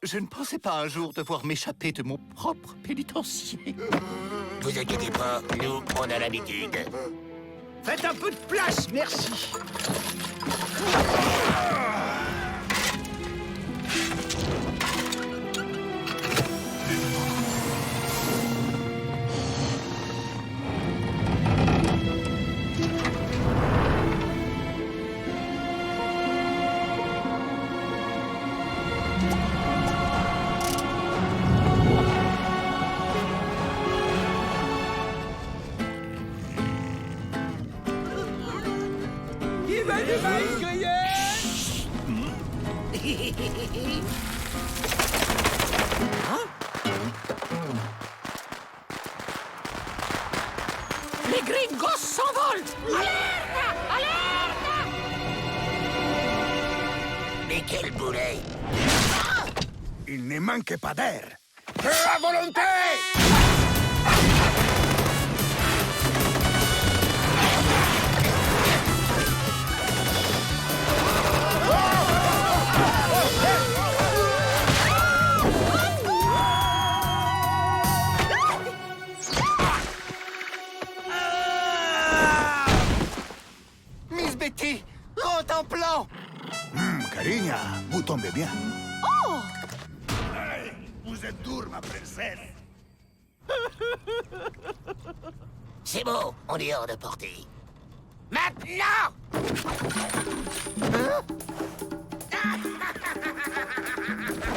[SPEAKER 7] Je ne pensais pas un jour devoir m'échapper de mon propre pénitencier.
[SPEAKER 4] Vous inquiétez pas, nous, on a l'habitude.
[SPEAKER 3] Faites un peu de place, merci. Il va du maïs grillé.
[SPEAKER 12] Les gringos s'envolent! Alerte! Alerte!
[SPEAKER 4] Mais quel boulet!
[SPEAKER 9] Il ne manque pas d'air. Feu à volonté!
[SPEAKER 7] Miss Betty, rentre en plan.
[SPEAKER 9] Cariña, vous tombez bien.
[SPEAKER 1] Oh!
[SPEAKER 9] Hey, vous êtes dure, ma princesse.
[SPEAKER 4] C'est bon, on est hors de portée. Maintenant!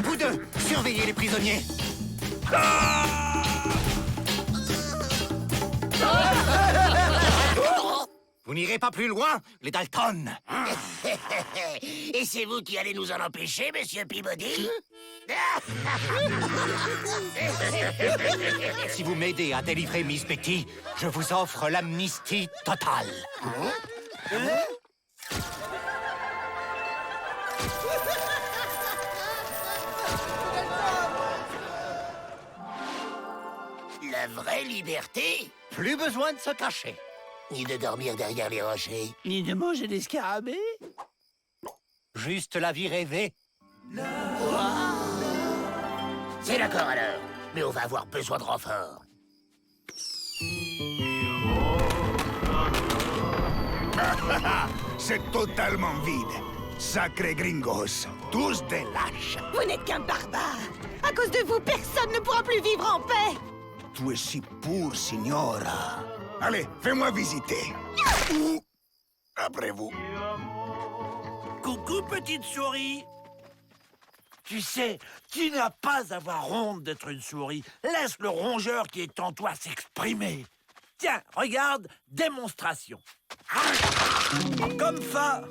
[SPEAKER 7] Vous deux, surveillez les prisonniers. Vous n'irez pas plus loin, les Dalton.
[SPEAKER 4] Et c'est vous qui allez nous en empêcher, monsieur Peabody?
[SPEAKER 7] Si vous m'aidez à délivrer Miss Betty, je vous offre l'amnistie totale.
[SPEAKER 4] La vraie liberté?
[SPEAKER 7] Plus besoin de se cacher.
[SPEAKER 4] Ni de dormir derrière les rochers.
[SPEAKER 3] Ni de manger des scarabées.
[SPEAKER 7] Juste la vie rêvée.
[SPEAKER 4] C'est d'accord alors, mais on va avoir besoin de renfort.
[SPEAKER 9] C'est totalement vide. Sacrés gringos, tous des lâches.
[SPEAKER 1] Vous n'êtes qu'un barbare. À cause de vous, personne ne pourra plus vivre en paix.
[SPEAKER 9] Tu es si pure, signora. Allez, fais-moi visiter. Ou après vous.
[SPEAKER 3] Coucou, petite souris. Tu sais, tu n'as pas à avoir honte d'être une souris. Laisse le rongeur qui est en toi s'exprimer. Tiens, regarde, démonstration. Comme ça.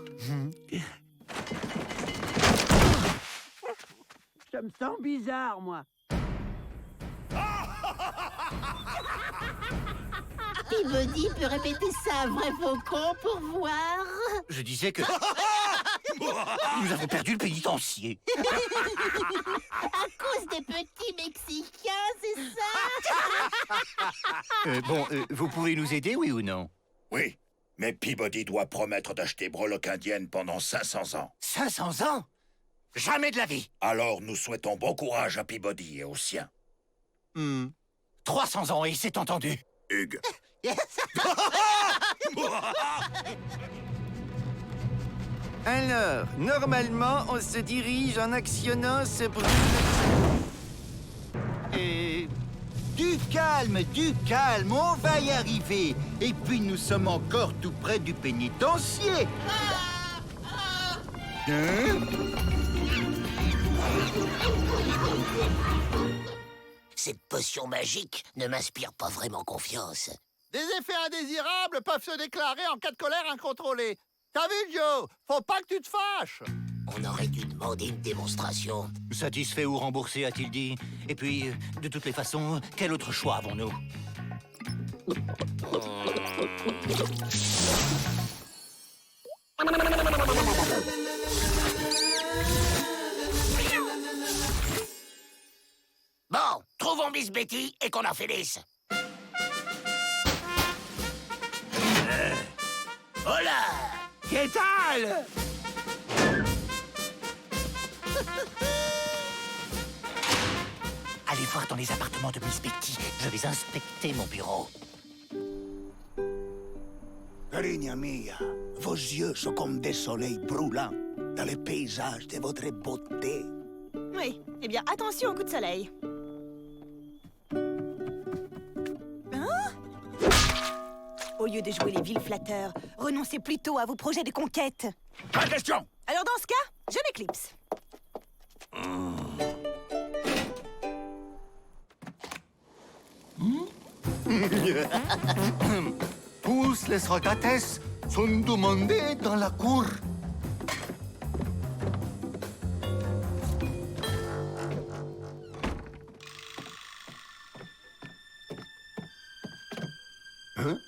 [SPEAKER 3] Je me sens bizarre, moi.
[SPEAKER 12] Peabody peut répéter ça à vrai faucon pour voir.
[SPEAKER 7] Je disais que... Nous avons perdu le pénitencier.
[SPEAKER 12] À cause des petits Mexicains, c'est ça?
[SPEAKER 7] Vous pouvez nous aider, oui ou non?
[SPEAKER 9] Oui, mais Peabody doit promettre d'acheter breloques indiennes pendant 500 ans.
[SPEAKER 7] 500 ans? Jamais de la vie.
[SPEAKER 9] Alors, nous souhaitons bon courage à Peabody et aux siens.
[SPEAKER 7] 300 ans, et c'est entendu.
[SPEAKER 9] Hugues.
[SPEAKER 5] Alors, normalement, on se dirige en actionnant ce brûle...
[SPEAKER 9] Du calme, on va y arriver. Et puis nous sommes encore tout près du pénitencier. Hein?
[SPEAKER 4] Cette potion magique ne m'inspire pas vraiment confiance.
[SPEAKER 13] Des effets indésirables peuvent se déclarer en cas de colère incontrôlée. T'as vu, Joe? Faut pas que tu te fâches.
[SPEAKER 4] On aurait dû demander une démonstration.
[SPEAKER 7] Satisfait ou remboursé, a-t-il dit. Et puis, de toutes les façons, quel autre choix avons-nous?
[SPEAKER 4] Bon, trouvons Miss Betty et qu'on en finisse. Hola!
[SPEAKER 3] Que tal?
[SPEAKER 2] Allez voir dans les appartements de Miss Betty. Je vais inspecter mon bureau.
[SPEAKER 9] Cariña mia, vos yeux sont comme des soleils brûlants dans les paysages de votre beauté.
[SPEAKER 1] Oui, eh bien, attention au coup de soleil. Hein? Au lieu de jouer les villes flatteurs, renoncez plutôt à vos projets de conquête.
[SPEAKER 3] Pas question!
[SPEAKER 1] Alors dans ce cas, je m'éclipse.
[SPEAKER 7] Tous les regates sont demandés dans la cour.
[SPEAKER 2] Hein?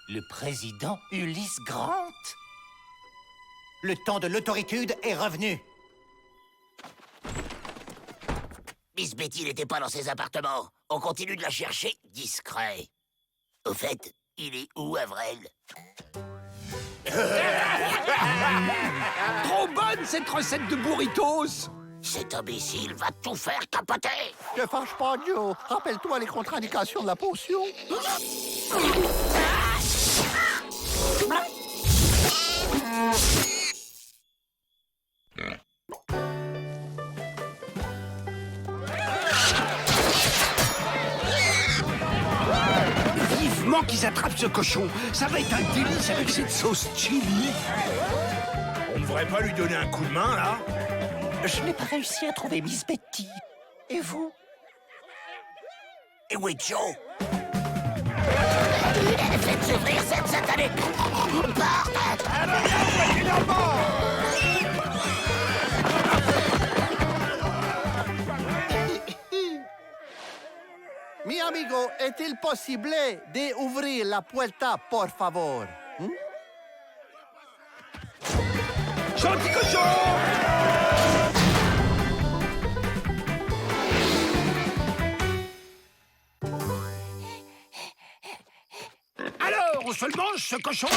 [SPEAKER 2] Le président Ulysse Grant?
[SPEAKER 7] Le temps de l'autoritude est revenu.
[SPEAKER 4] Miss Betty n'était pas dans ses appartements. On continue de la chercher discret. Au fait, il est où, Avril?
[SPEAKER 3] Trop bonne, cette recette de burritos!
[SPEAKER 4] Cet imbécile va tout faire capoter!
[SPEAKER 13] Te fâche pas, Joe. Rappelle-toi les contre-indications de la potion.
[SPEAKER 3] Vivement qu'ils attrapent ce cochon. Ça va être un délice avec cette sauce chili. On ne devrait pas lui donner un coup de main, là?
[SPEAKER 2] Je n'ai pas réussi à trouver Miss Betty. Et vous?
[SPEAKER 4] Et où est Joe? Faites ouvrir cette satanée porte!
[SPEAKER 13] Mi amigo, est-il possible d'ouvrir la puerta, por favor?
[SPEAKER 3] Gentil cochon! Alors, on se le mange, ce cochon?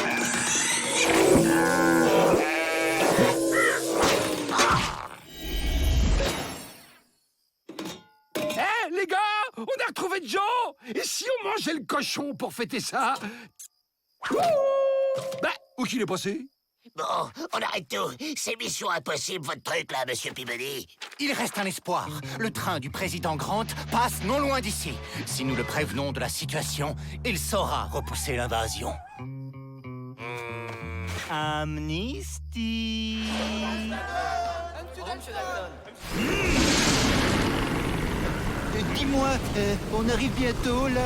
[SPEAKER 3] Eh, les gars, on a retrouvé Joe! Et si on mangeait le cochon pour fêter ça? Bah, où qu'il est passé?
[SPEAKER 4] Bon, on arrête tout. C'est mission impossible, votre truc, là, monsieur Peabody.
[SPEAKER 7] Il reste un espoir. Le train du président Grant passe non loin d'ici. Si nous le prévenons de la situation, il saura repousser l'invasion.
[SPEAKER 2] Amnistie.
[SPEAKER 5] Dis-moi, on arrive bientôt, là?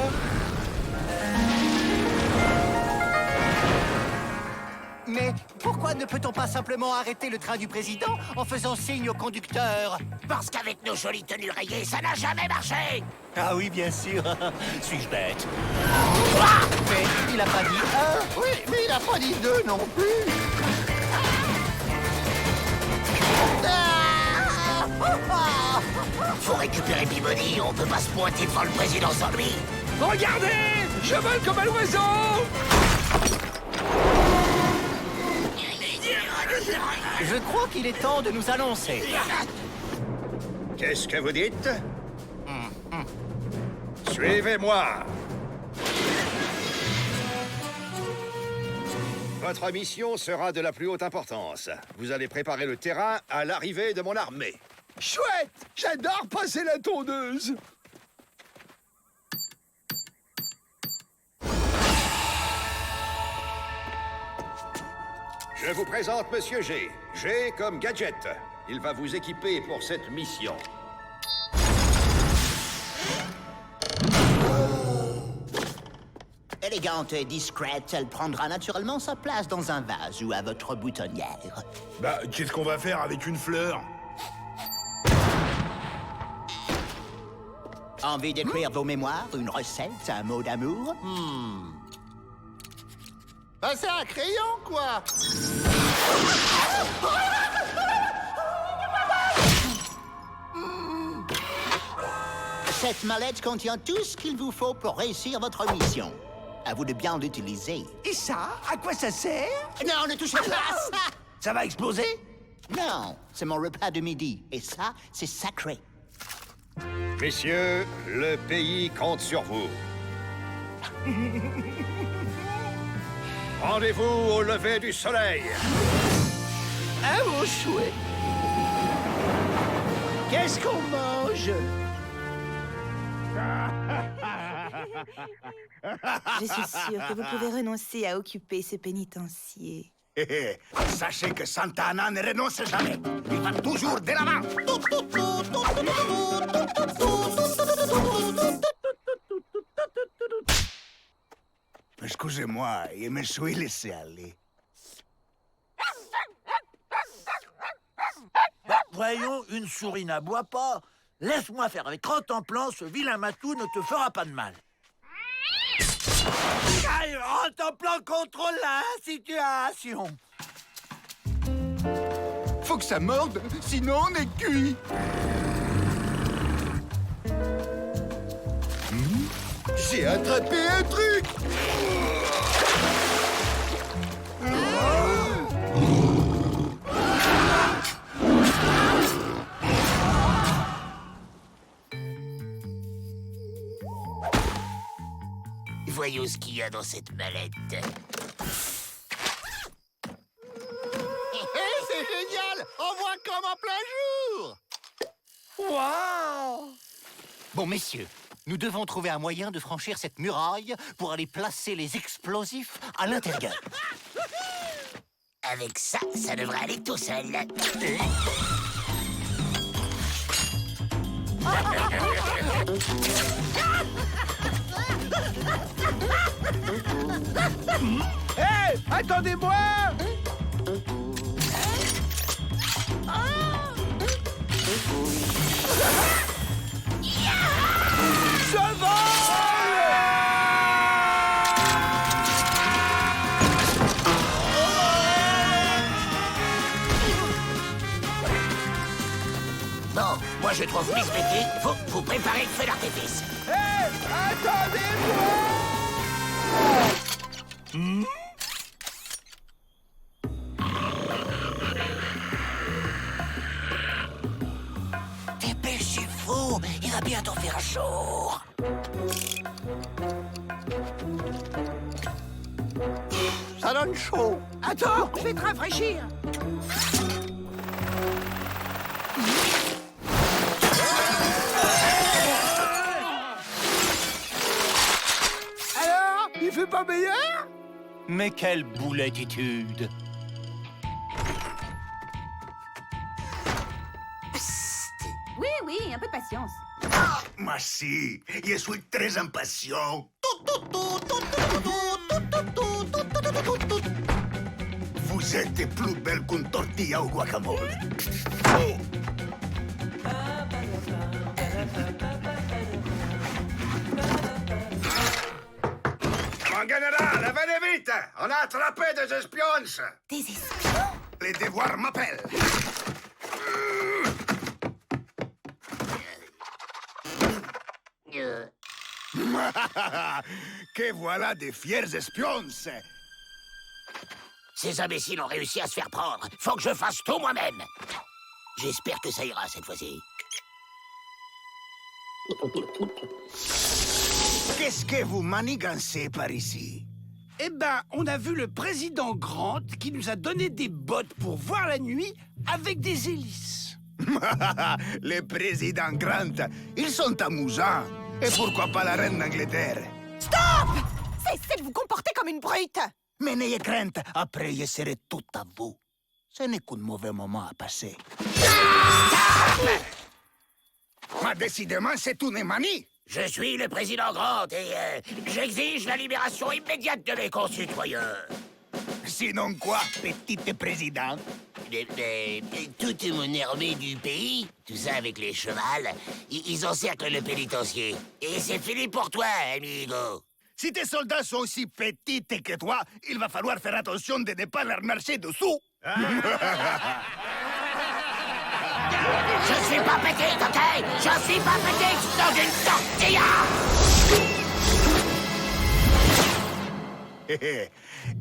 [SPEAKER 7] Mais pourquoi ne peut-on pas simplement arrêter le train du président en faisant signe au conducteur?
[SPEAKER 4] Parce qu'avec nos jolies tenues rayées, ça n'a jamais marché!
[SPEAKER 2] Ah oui, bien sûr. Suis-je bête?
[SPEAKER 7] Mais il a pas dit un.
[SPEAKER 13] Oui, mais il a pas dit deux non plus.
[SPEAKER 4] Faut récupérer Peabody, on peut pas se pointer devant le président sans lui.
[SPEAKER 3] Regardez! Je vole comme un oiseau!
[SPEAKER 7] Je crois qu'il est temps de nous annoncer.
[SPEAKER 9] Qu'est-ce que vous dites? Suivez-moi.
[SPEAKER 14] Votre mission sera de la plus haute importance. Vous allez préparer le terrain à l'arrivée de mon armée.
[SPEAKER 5] Chouette! J'adore passer la tondeuse!
[SPEAKER 14] Je vous présente Monsieur G. G comme gadget. Il va vous équiper pour cette mission.
[SPEAKER 8] Élégante et discrète, elle prendra naturellement sa place dans un vase ou à votre boutonnière.
[SPEAKER 9] Bah, qu'est-ce qu'on va faire avec une fleur?
[SPEAKER 8] Envie d'écrire vos mémoires, une recette, un mot d'amour?
[SPEAKER 13] Bah, c'est un crayon, quoi!
[SPEAKER 8] Cette mallette contient tout ce qu'il vous faut pour réussir votre mission. À vous de bien l'utiliser.
[SPEAKER 3] Et ça, à quoi ça sert?
[SPEAKER 8] Non, ne touchez pas à ça!
[SPEAKER 3] Ça va exploser?
[SPEAKER 8] Non, c'est mon repas de midi. Et ça, c'est sacré.
[SPEAKER 14] Messieurs, le pays compte sur vous. Rendez-vous au lever du soleil.
[SPEAKER 3] Ah, mon chouette! Qu'est-ce qu'on mange?
[SPEAKER 1] Je suis sûre que vous pouvez renoncer à occuper ce pénitencier.
[SPEAKER 9] Sachez que Santa Anna ne renonce jamais. Il va toujours de l'avant. Excusez-moi, je me suis laissé aller.
[SPEAKER 3] Voyons, une souris n'aboie pas. Laisse-moi faire avec Rotenplan, ce vilain matou ne te fera pas de mal. Aïe, Rotenplan contrôle la situation.
[SPEAKER 5] Faut que ça morde, sinon on est cuit. J'ai attrapé un truc.
[SPEAKER 4] Voyons ce qu'il y a dans cette mallette.
[SPEAKER 13] C'est génial! On voit comme en plein jour!
[SPEAKER 3] Waouh!
[SPEAKER 7] Bon, messieurs, nous devons trouver un moyen de franchir cette muraille pour aller placer les explosifs à l'intérieur.
[SPEAKER 4] Avec ça, ça devrait aller tout seul.
[SPEAKER 3] Hé, attendez-moi! Je
[SPEAKER 4] Bon, moi je trouve Miss Betty, faut vous préparer le feu d'artifice.
[SPEAKER 3] Hé, attendez-moi!
[SPEAKER 4] Dépêchez-vous, il va bientôt faire jour.
[SPEAKER 13] Ça donne chaud.
[SPEAKER 3] Attends, je vais te rafraîchir.
[SPEAKER 13] Alors, il fait pas meilleur?
[SPEAKER 7] Mais quelle boulettitude!
[SPEAKER 15] Oui, oui, un peu de patience.
[SPEAKER 9] Moi si, je suis très impatient. Vous êtes plus belle qu'une tortilla au guacamole. Mon général, venez vite! On a attrapé des espions!
[SPEAKER 1] Des espions?
[SPEAKER 9] Les devoirs m'appellent. Que voilà des fiers espions!
[SPEAKER 4] Ces imbéciles ont réussi à se faire prendre. Faut que je fasse tout moi-même. J'espère que ça ira cette fois-ci.
[SPEAKER 9] Qu'est-ce que vous manigancez par ici? Eh ben, on a vu le président Grant qui nous a donné des bottes pour voir la nuit avec des hélices.
[SPEAKER 13] Les présidents Grant, ils sont amusants. Et pourquoi pas la reine d'Angleterre?
[SPEAKER 1] Stop! Cessez de vous comporter comme une brute!
[SPEAKER 13] Mais n'ayez crainte, après je serai tout à vous. Ce n'est qu'un mauvais moment à passer. Mais décidément, c'est une manie.
[SPEAKER 4] Je suis le président Grant et j'exige la libération immédiate de mes concitoyens.
[SPEAKER 13] Sinon quoi, petit président?
[SPEAKER 4] Toute mon armée du pays, tout ça avec les chevals, ils encerclent le pénitencier. Et c'est fini pour toi, amigo.
[SPEAKER 13] Si tes soldats sont aussi petits que toi, il va falloir faire attention de ne pas leur marcher dessous.
[SPEAKER 4] Je suis pas petite, ok? Je suis pas petite dans une tortilla!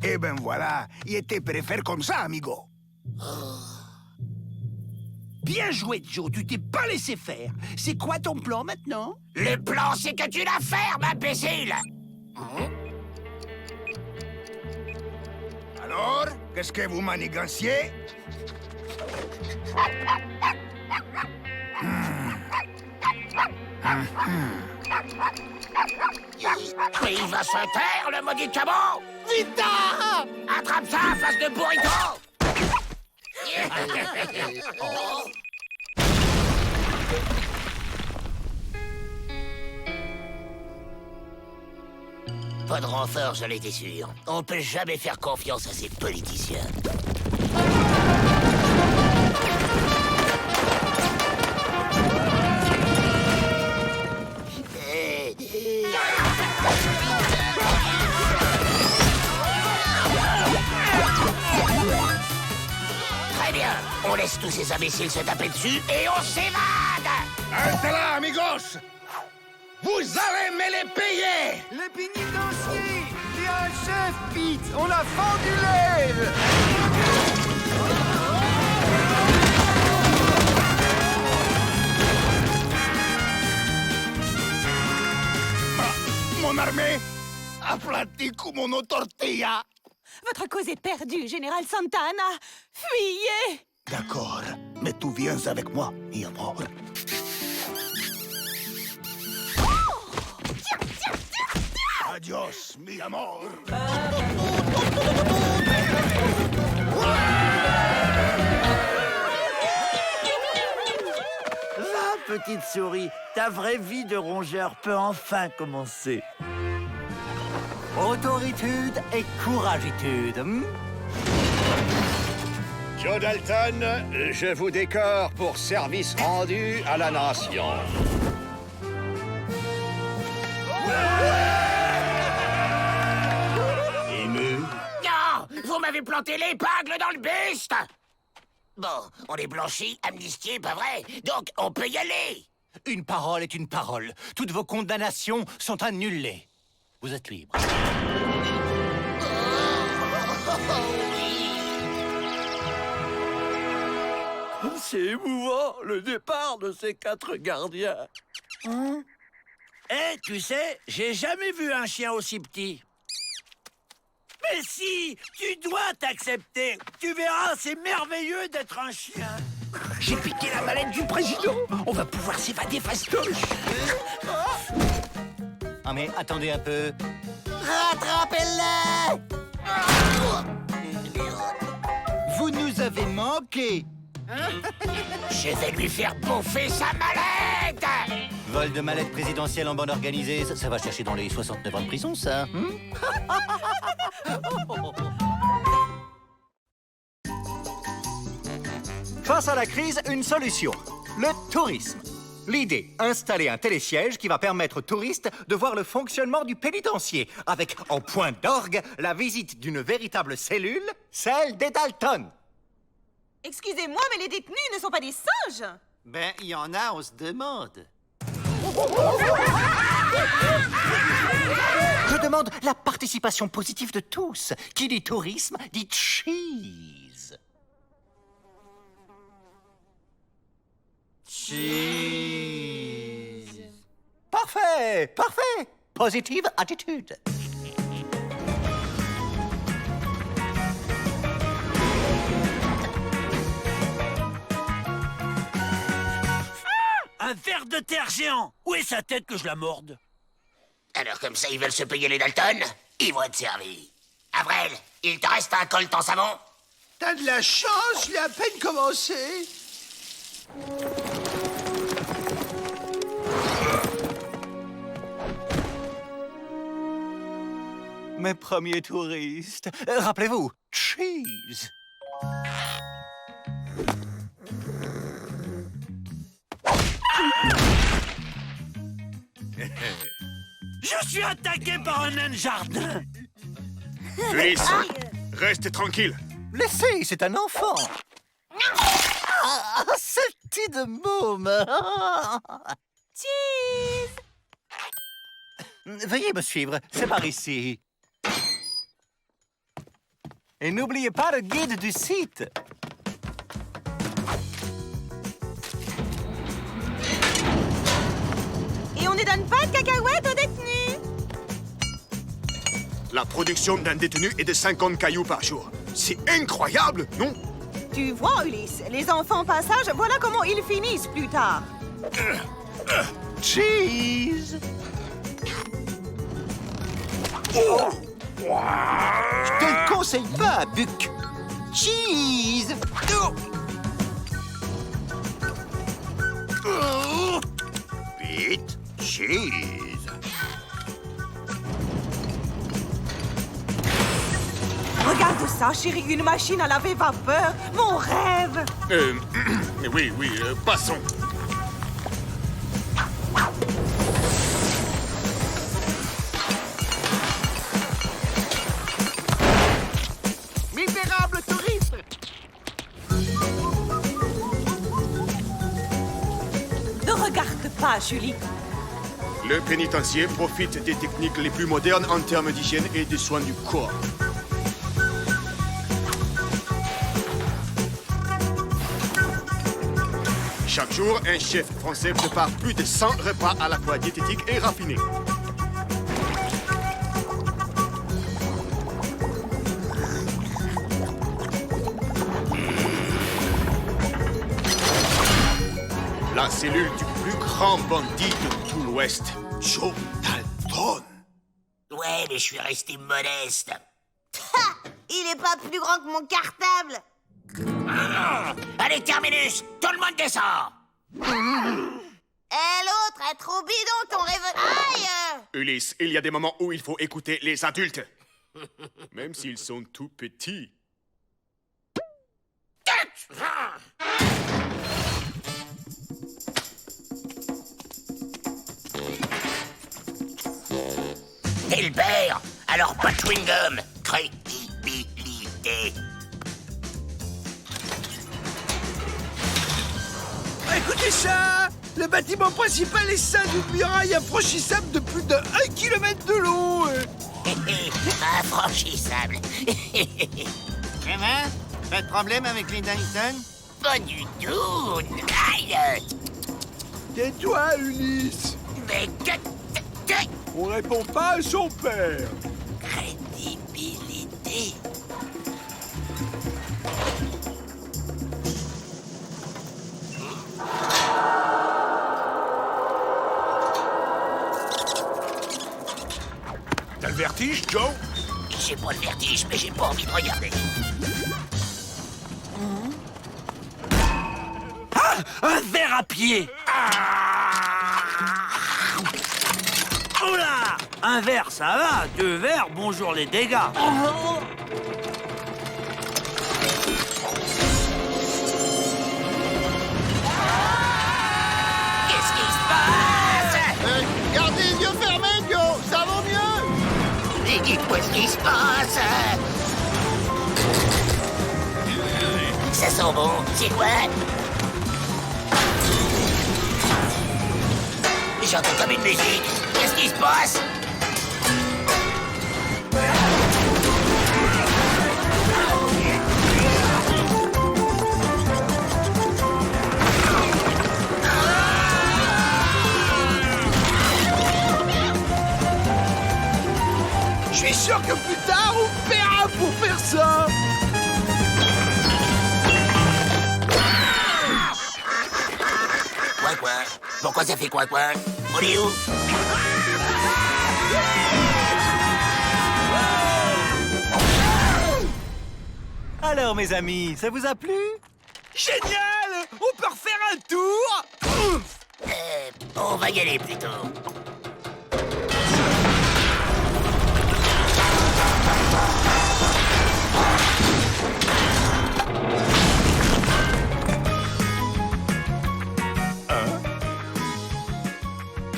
[SPEAKER 13] Eh ben voilà, il était préféré comme ça, amigo.
[SPEAKER 9] Bien joué, Joe, tu t'es pas laissé faire. C'est quoi ton plan maintenant?
[SPEAKER 4] Le plan, c'est que tu la fermes, imbécile!
[SPEAKER 13] Alors, qu'est-ce que vous maniganciez?
[SPEAKER 4] Il va se taire, le maudit cabot!
[SPEAKER 13] Vite!
[SPEAKER 4] Attrape ça, face de burrito! Pas de renfort, j'en étais sûr. On peut jamais faire confiance à ces politiciens. Très bien, on laisse tous ces imbéciles se taper dessus et on s'évade!
[SPEAKER 13] Restez là, amigos! Vous allez me les payer!
[SPEAKER 5] Les pénitenciers! Il y a un chef, Pete! On a fendu l'aile!
[SPEAKER 13] Mon armée aplatie comme une tortilla.
[SPEAKER 1] Votre cause est perdue, Général Santana! Fuyez!
[SPEAKER 13] D'accord, mais tu viens avec moi, mi amor. Adios, mi amor.
[SPEAKER 3] La petite souris, ta vraie vie de rongeur peut enfin commencer.
[SPEAKER 7] Autoritude et couragitude.
[SPEAKER 14] Joe Dalton, je vous décore pour service rendu à la nation.
[SPEAKER 4] Non! Vous m'avez planté l'épingle dans le buste! Bon, on est blanchi, amnistié, pas vrai? Donc, on peut y aller!
[SPEAKER 7] Une parole est une parole. Toutes vos condamnations sont annulées. Vous êtes libre.
[SPEAKER 3] C'est émouvant, le départ de ces 4 gardiens.
[SPEAKER 9] Eh, tu sais, j'ai jamais vu un chien aussi petit. Mais si, tu dois t'accepter. Tu verras, c'est merveilleux d'être un chien. J'ai piqué la mallette du président. On va pouvoir s'évader fastoche.
[SPEAKER 7] Ah mais attendez un peu.
[SPEAKER 8] Rattrapez-le! Vous nous avez manqué.
[SPEAKER 4] Je vais lui faire bouffer sa mallette!
[SPEAKER 7] Vol de mallette présidentielle en bande organisée, ça va chercher dans les 69 ans de prison, ça. Face à la crise, une solution. Le tourisme. L'idée, installer un télésiège qui va permettre aux touristes de voir le fonctionnement du pénitencier, avec en point d'orgue la visite d'une véritable cellule, celle des Dalton.
[SPEAKER 1] Excusez-moi, mais les détenus ne sont pas des singes!
[SPEAKER 2] Ben, il y en a, on se demande.
[SPEAKER 7] Je demande la participation positive de tous. Qui dit tourisme, dit cheese.
[SPEAKER 2] Cheese.
[SPEAKER 7] Parfait, parfait. Positive attitude.
[SPEAKER 3] Un ver de terre géant. Où est sa tête que je la morde?
[SPEAKER 4] Alors comme ça, ils veulent se payer les Dalton? Ils vont être servis. Avril, il te reste un colt en savon?
[SPEAKER 13] T'as de la chance, il a à peine commencé.
[SPEAKER 7] Mes premiers touristes. Rappelez-vous, cheese.
[SPEAKER 3] Je suis attaqué par un nain de jardin.
[SPEAKER 14] Ulysse, reste tranquille.
[SPEAKER 2] Laissez, c'est un enfant. Ah, ce petit de môme.
[SPEAKER 1] Cheese!
[SPEAKER 2] Veuillez me suivre, c'est par ici. Et n'oubliez pas le guide du site.
[SPEAKER 1] Et on ne donne pas de cacahuètes aux détenus.
[SPEAKER 14] La production d'un détenu est de 50 cailloux par jour. C'est incroyable, non?
[SPEAKER 1] Tu vois, Ulysse, les enfants passage, voilà comment ils finissent plus tard.
[SPEAKER 2] Cheese!
[SPEAKER 14] Oh!
[SPEAKER 2] Je te le conseille pas, Buck. Cheese!
[SPEAKER 14] Vite, cheese.
[SPEAKER 1] Regarde ça, chérie, une machine à laver vapeur. Mon rêve!
[SPEAKER 14] Oui, passons.
[SPEAKER 13] Misérable touriste!
[SPEAKER 1] Ne regarde pas, Julie.
[SPEAKER 14] Le pénitencier profite des techniques les plus modernes en termes d'hygiène et de soins du corps. Chaque jour, un chef français prépare plus de 100 repas à la fois diététiques et raffinés. La cellule du plus grand bandit de tout l'Ouest, Joe Dalton.
[SPEAKER 4] Ouais, mais je suis resté modeste.
[SPEAKER 10] Il est pas plus grand que mon cartable.
[SPEAKER 4] Allez, Terminus, tout le monde descend.
[SPEAKER 10] L'autre est trop bidon, ton rêve... Aïe!
[SPEAKER 14] Ulysse, il y a des moments où il faut écouter les adultes. Même s'ils sont tout petits.
[SPEAKER 4] T'es le père, alors pas de chewing-gum. Crédibilité.
[SPEAKER 13] Écoutez ça! Le bâtiment principal est ceint d'une muraille infranchissable de plus de 1 km de long.
[SPEAKER 4] Infranchissable.
[SPEAKER 9] Comment? Pas de problème avec les Dalton?
[SPEAKER 4] Pas du tout. Aïe.
[SPEAKER 13] Tais-toi, Ulysse!
[SPEAKER 4] Mais que...
[SPEAKER 13] On répond pas à son père!
[SPEAKER 4] Crédibilité.
[SPEAKER 14] T'as le vertige, Joe?
[SPEAKER 4] J'ai pas le vertige, mais j'ai pas envie de regarder.
[SPEAKER 3] Ah! Un ver à pied! Oh là! Un verre, ça va. 2 verres, bonjour les dégâts.
[SPEAKER 4] Qu'est-ce qui se passe?
[SPEAKER 13] Gardez les yeux fermés, Joe! Ça vaut mieux!
[SPEAKER 4] Mais dites-moi ce qui se passe. Ça sent bon, c'est quoi? J'entends comme une musique. Qu'est-ce qui se passe?
[SPEAKER 13] Je suis sûr que plus tard, on paiera pour faire ça!
[SPEAKER 4] Quoi? Pourquoi ça fait coin-coin? On est où?
[SPEAKER 16] Alors, mes amis, ça vous a plu?
[SPEAKER 3] Génial! On peut refaire un tour?
[SPEAKER 4] On va y aller plutôt.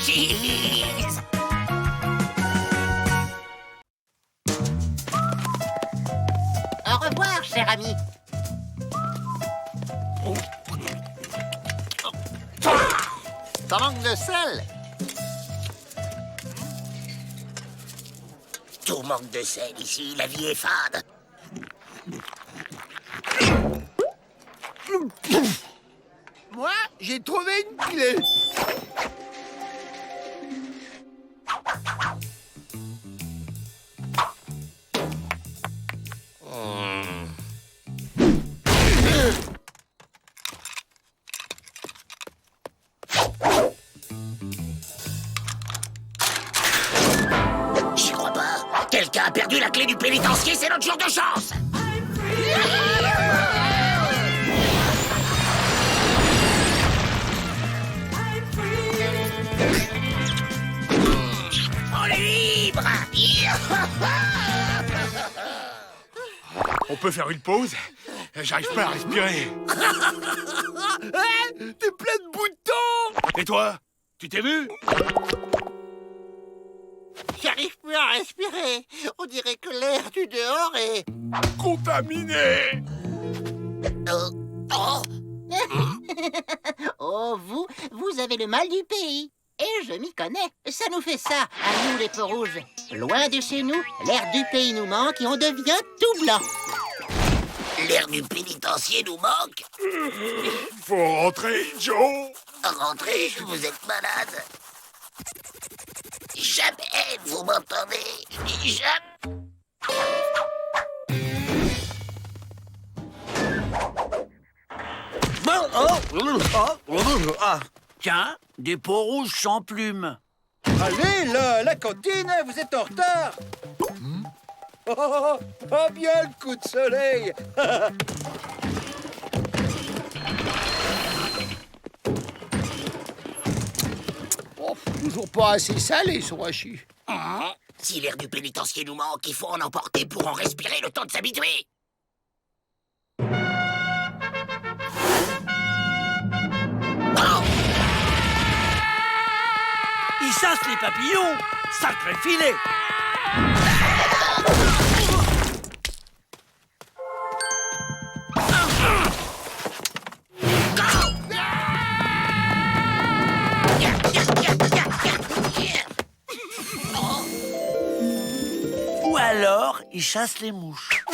[SPEAKER 4] Cheese!
[SPEAKER 12] Au revoir, cher ami.
[SPEAKER 9] Ça manque de sel.
[SPEAKER 4] Tout manque de sel ici, la vie est fade.
[SPEAKER 13] Moi, j'ai trouvé une clé.
[SPEAKER 4] J'y crois pas. Quelqu'un a perdu la clé du pénitencier, c'est notre jour de chance. On est libre.
[SPEAKER 14] On peut faire une pause? J'arrive pas à respirer.
[SPEAKER 3] T'es plein de boutons!
[SPEAKER 14] Et toi? Tu t'es vu?
[SPEAKER 9] J'arrive plus à respirer. On dirait que l'air du dehors est...
[SPEAKER 14] contaminé.
[SPEAKER 12] Oh, vous avez le mal du pays. Et je m'y connais. Ça nous fait ça, à nous les peaux rouges. Loin de chez nous, l'air du pays nous manque et on devient tout blanc.
[SPEAKER 4] L'air du pénitencier nous manque.
[SPEAKER 14] Faut rentrer, Joe.
[SPEAKER 4] Rentrez, vous êtes malade. Jamais vous m'entendez. Jamais.
[SPEAKER 3] Tiens, des peaux rouges sans plumes.
[SPEAKER 13] Allez, là, la cantine, vous êtes en retard. Oh, bien le coup de soleil. Oh, toujours pas assez salé, ce washi.
[SPEAKER 4] Si l'air du pénitencier nous manque, il faut en emporter pour en respirer le temps de s'habituer.
[SPEAKER 3] Ils chassent les papillons. Sacré filet. Ou alors, ils chassent les mouches.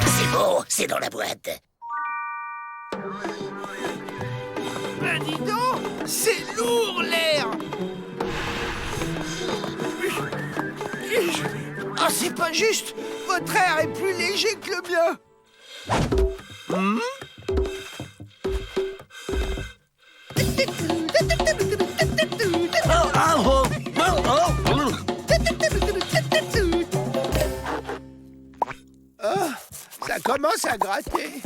[SPEAKER 4] C'est bon, c'est dans la boîte.
[SPEAKER 13] Ben dis donc, c'est lourd l'air. Ah, c'est pas juste. Votre air est plus léger que le mien. Ah, ça commence à gratter.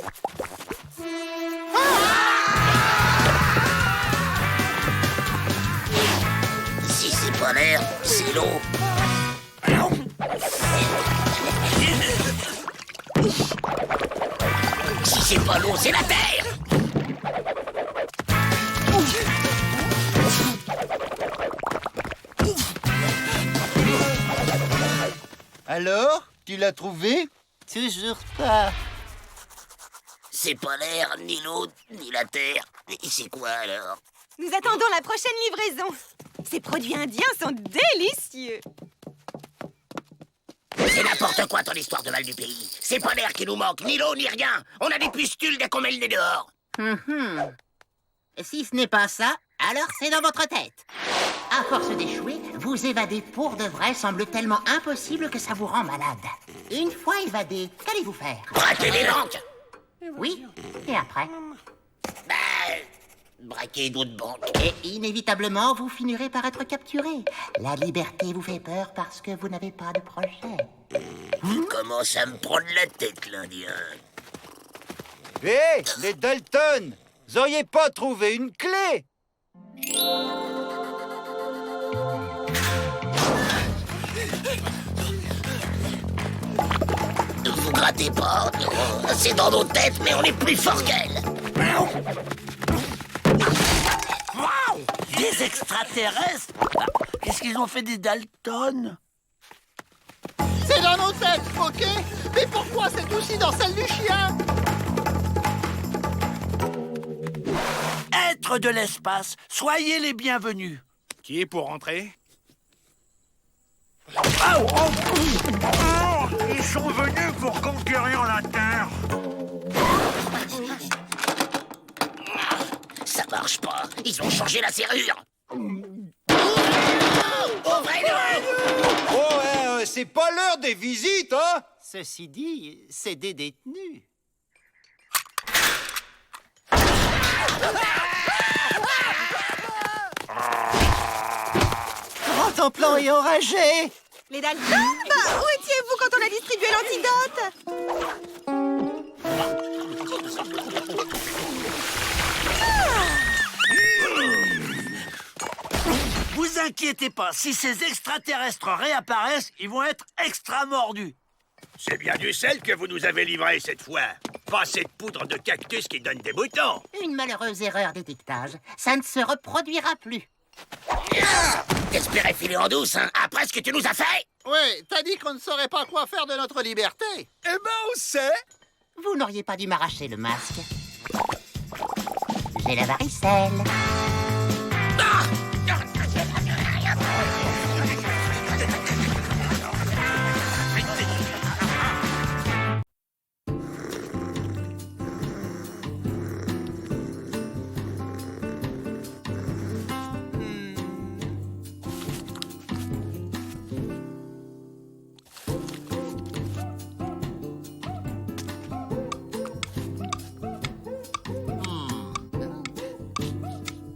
[SPEAKER 4] Si c'est pas l'air, c'est l'eau. Si c'est pas l'eau, c'est la terre.
[SPEAKER 8] Alors, tu l'as trouvé?
[SPEAKER 2] Toujours pas.
[SPEAKER 4] C'est pas l'air, ni l'eau, ni la terre. Et c'est quoi alors?
[SPEAKER 1] Nous attendons la prochaine livraison. Ces produits indiens sont délicieux.
[SPEAKER 4] C'est n'importe quoi ton histoire de mal du pays. C'est pas l'air qui nous manque, ni l'eau, ni rien. On a des pustules dès qu'on met le nez dehors.
[SPEAKER 12] Si ce n'est pas ça, alors c'est dans votre tête. À force d'échouer, vous évader pour de vrai semble tellement impossible que ça vous rend malade. Une fois évadé, qu'allez-vous faire?
[SPEAKER 4] Braquer les banques. Oui, et après? Braquer d'autres banques. Et inévitablement, vous finirez par être capturé. La liberté vous fait peur parce que vous n'avez pas de projet. Il commence à me prendre la tête, l'Indien.
[SPEAKER 5] Hé, les Dalton! Vous auriez pas trouvé une clé?
[SPEAKER 4] Ne vous grattez pas. C'est dans nos têtes, mais on est plus fort qu'elle.
[SPEAKER 3] Des extraterrestres? Qu'est-ce qu'ils ont fait des Dalton?
[SPEAKER 13] C'est dans nos têtes, ok? Mais pourquoi c'est aussi dans celle du chien?
[SPEAKER 3] Êtres de l'espace, soyez les bienvenus.
[SPEAKER 14] Qui est pour rentrer?
[SPEAKER 3] Ils sont venus pour conquérir la Terre.
[SPEAKER 4] Ça marche pas. Ils ont changé la serrure.
[SPEAKER 5] Oh, c'est pas l'heure des visites, hein?
[SPEAKER 2] Ceci dit, c'est des détenus. Grand plan est enragé.
[SPEAKER 1] Les Dalton, où étiez-vous quand on a distribué l'antidote?
[SPEAKER 3] Vous inquiétez pas, si ces extraterrestres réapparaissent, ils vont être extra mordus.
[SPEAKER 9] C'est bien du sel que vous nous avez livré cette fois. Pas cette poudre de cactus qui donne des boutons.
[SPEAKER 4] Une malheureuse erreur d'étiquetage. Ça ne se reproduira plus. T'espérais filer en douce, hein, après ce que tu nous as fait?
[SPEAKER 13] Oui, t'as dit qu'on ne saurait pas quoi faire de notre liberté.
[SPEAKER 5] Eh ben, on sait.
[SPEAKER 4] Vous n'auriez pas dû m'arracher le masque. J'ai la varicelle.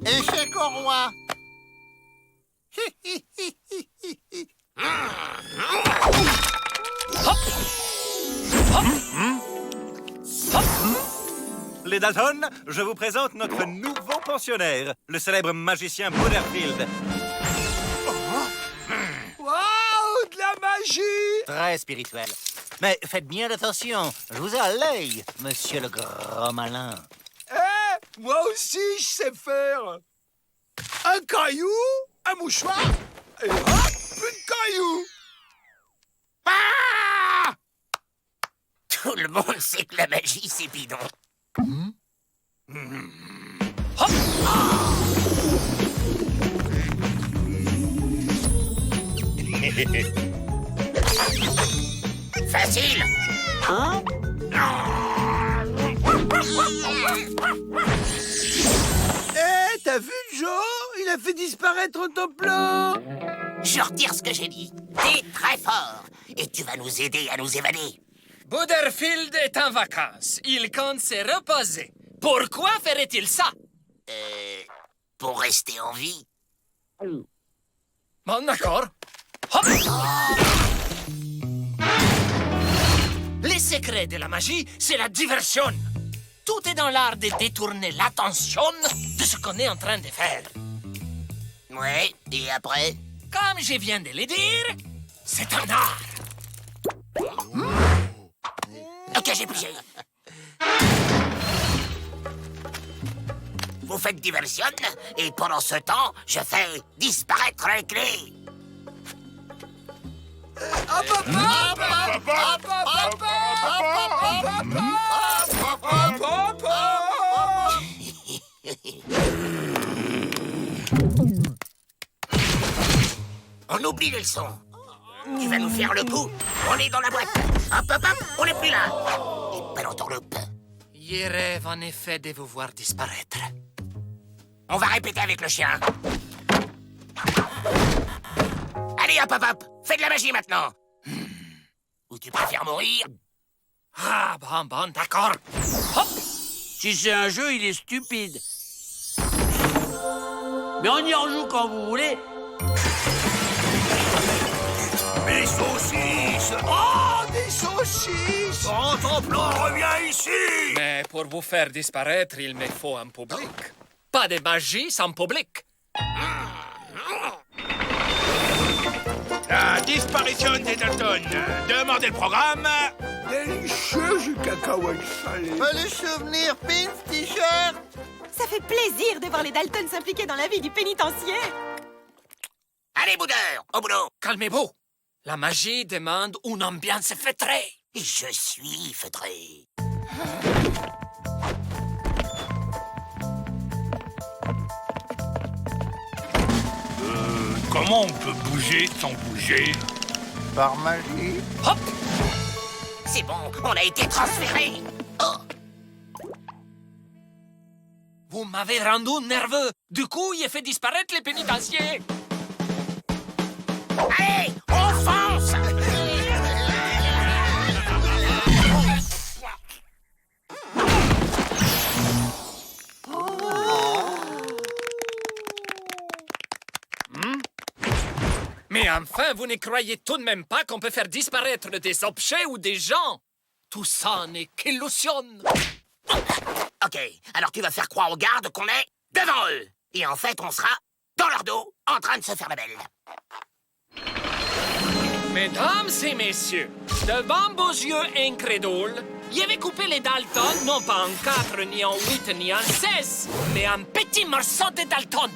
[SPEAKER 13] Échec au roi.
[SPEAKER 16] Les Dalton, je vous présente notre nouveau pensionnaire, le célèbre magicien Butterfield.
[SPEAKER 5] Waouh, de la magie!
[SPEAKER 2] Très spirituel. Mais faites bien attention, je vous ai à l'œil, monsieur le grand malin.
[SPEAKER 5] Moi aussi, je sais faire. Un caillou, un mouchoir, et hop, plus de cailloux.
[SPEAKER 4] Ah! Tout le monde sait que la magie, c'est bidon.
[SPEAKER 11] Hop!
[SPEAKER 4] Facile.
[SPEAKER 3] Hein?
[SPEAKER 5] T'as vu, Joe? Il a fait disparaître ton plan.
[SPEAKER 4] Je retire ce que j'ai dit. T'es très fort. Et tu vas nous aider à nous évader.
[SPEAKER 11] Butterfield est en vacances. Il compte se reposer. Pourquoi ferait-il ça?
[SPEAKER 4] Pour rester en vie.
[SPEAKER 11] Bon, d'accord. Hop! Les secrets de la magie, c'est la diversion. Tout est dans l'art de détourner l'attention de ce qu'on est en train de faire.
[SPEAKER 4] Ouais, et après?
[SPEAKER 11] Comme je viens de le dire, c'est un art.
[SPEAKER 4] Ok, j'ai pigé. Vous faites diversion, et pendant ce temps, je fais disparaître les clés. On oublie les leçons. Tu vas nous faire le coup. On est dans la boîte. Hop, hop, hop, on n'est plus là. Et pas l'entourloupe.
[SPEAKER 11] Je rêve en effet de vous voir disparaître.
[SPEAKER 4] On va répéter avec le chien. Allez, hop, hop, hop. Fais de la magie maintenant. Ou tu préfères mourir?
[SPEAKER 11] Ah, bon, d'accord. Hop!
[SPEAKER 3] Si c'est un jeu, il est stupide. Mais on y rejoue quand vous voulez.
[SPEAKER 9] Mes saucisses! Oh, des saucisses! En ton plan, reviens ici!
[SPEAKER 11] Mais pour vous faire disparaître, il me faut un public. Pas de magie sans public.
[SPEAKER 14] La disparition des Dalton. Demandez le programme.
[SPEAKER 9] Délicieux, du cacahuète salé.
[SPEAKER 13] Les souvenirs, pins, t-shirt.
[SPEAKER 1] Ça fait plaisir de voir les Dalton s'impliquer dans la vie du pénitencier.
[SPEAKER 4] Allez, boudeur, au boulot.
[SPEAKER 11] Calmez-vous. La magie demande une ambiance feutrée.
[SPEAKER 4] Je suis feutré.
[SPEAKER 14] Comment on peut bouger sans bouger?
[SPEAKER 5] Par magie.
[SPEAKER 11] Hop!
[SPEAKER 4] C'est bon, on a été transféré. Oh.
[SPEAKER 11] Vous m'avez rendu nerveux. Du coup, il a fait disparaître les pénitenciers.
[SPEAKER 4] Allez, on fonce!
[SPEAKER 11] Mais enfin, vous ne croyez tout de même pas qu'on peut faire disparaître des objets ou des gens? Tout ça n'est qu'illusion.
[SPEAKER 4] Ok, alors tu vas faire croire aux gardes qu'on est devant eux. Et en fait, on sera dans leur dos, en train de se faire la belle.
[SPEAKER 11] Mesdames et messieurs, devant vos yeux incrédules, il avait coupé les Dalton non pas en 4, ni en 8, ni en 16, mais en petits morceaux de Dalton.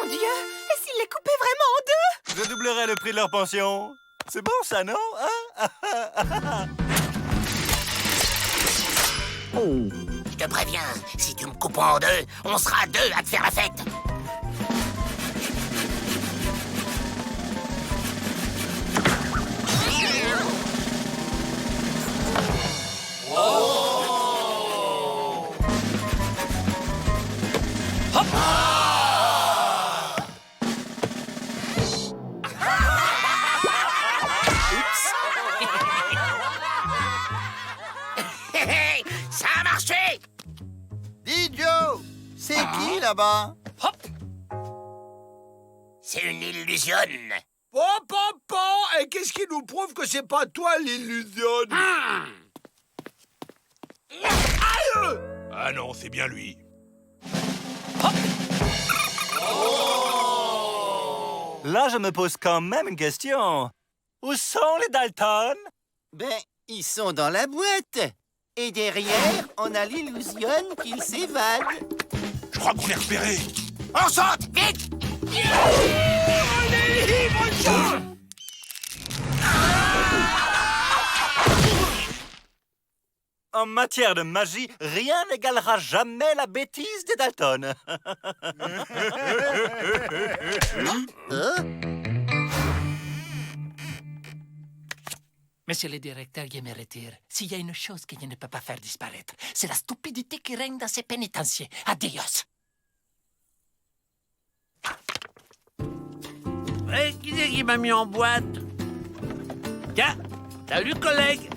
[SPEAKER 1] Mon Dieu, et s'il les coupait vraiment en deux?
[SPEAKER 16] Je doublerai le prix de leur pension. C'est bon, ça, non? Hein?
[SPEAKER 4] Je te préviens, si tu me coupes en deux, on sera deux à te faire la fête. Ça a marché!
[SPEAKER 13] Dis, Joe, c'est qui là-bas?
[SPEAKER 4] C'est une illusion.
[SPEAKER 9] Oh, papa! Et qu'est-ce qui nous prouve que c'est pas toi l'illusion? Aïe!
[SPEAKER 14] Ah non, c'est bien lui.
[SPEAKER 16] Là, je me pose quand même une question. Où sont les Dalton?
[SPEAKER 2] Ben, ils sont dans la boîte. Et derrière, on a l'illusion qu'ils s'évadent.
[SPEAKER 14] Je crois qu'on est repéré.
[SPEAKER 4] On saute, vite!
[SPEAKER 9] On est libre, Joe!
[SPEAKER 16] En matière de magie, rien n'égalera jamais la bêtise des Dalton.
[SPEAKER 11] Monsieur le directeur, je me retire. S'il y a une chose que je ne peux pas faire disparaître, c'est la stupidité qui règne dans ces pénitenciers. Adios.
[SPEAKER 3] Qui c'est qui m'a mis en boîte? Tiens, salut collègue.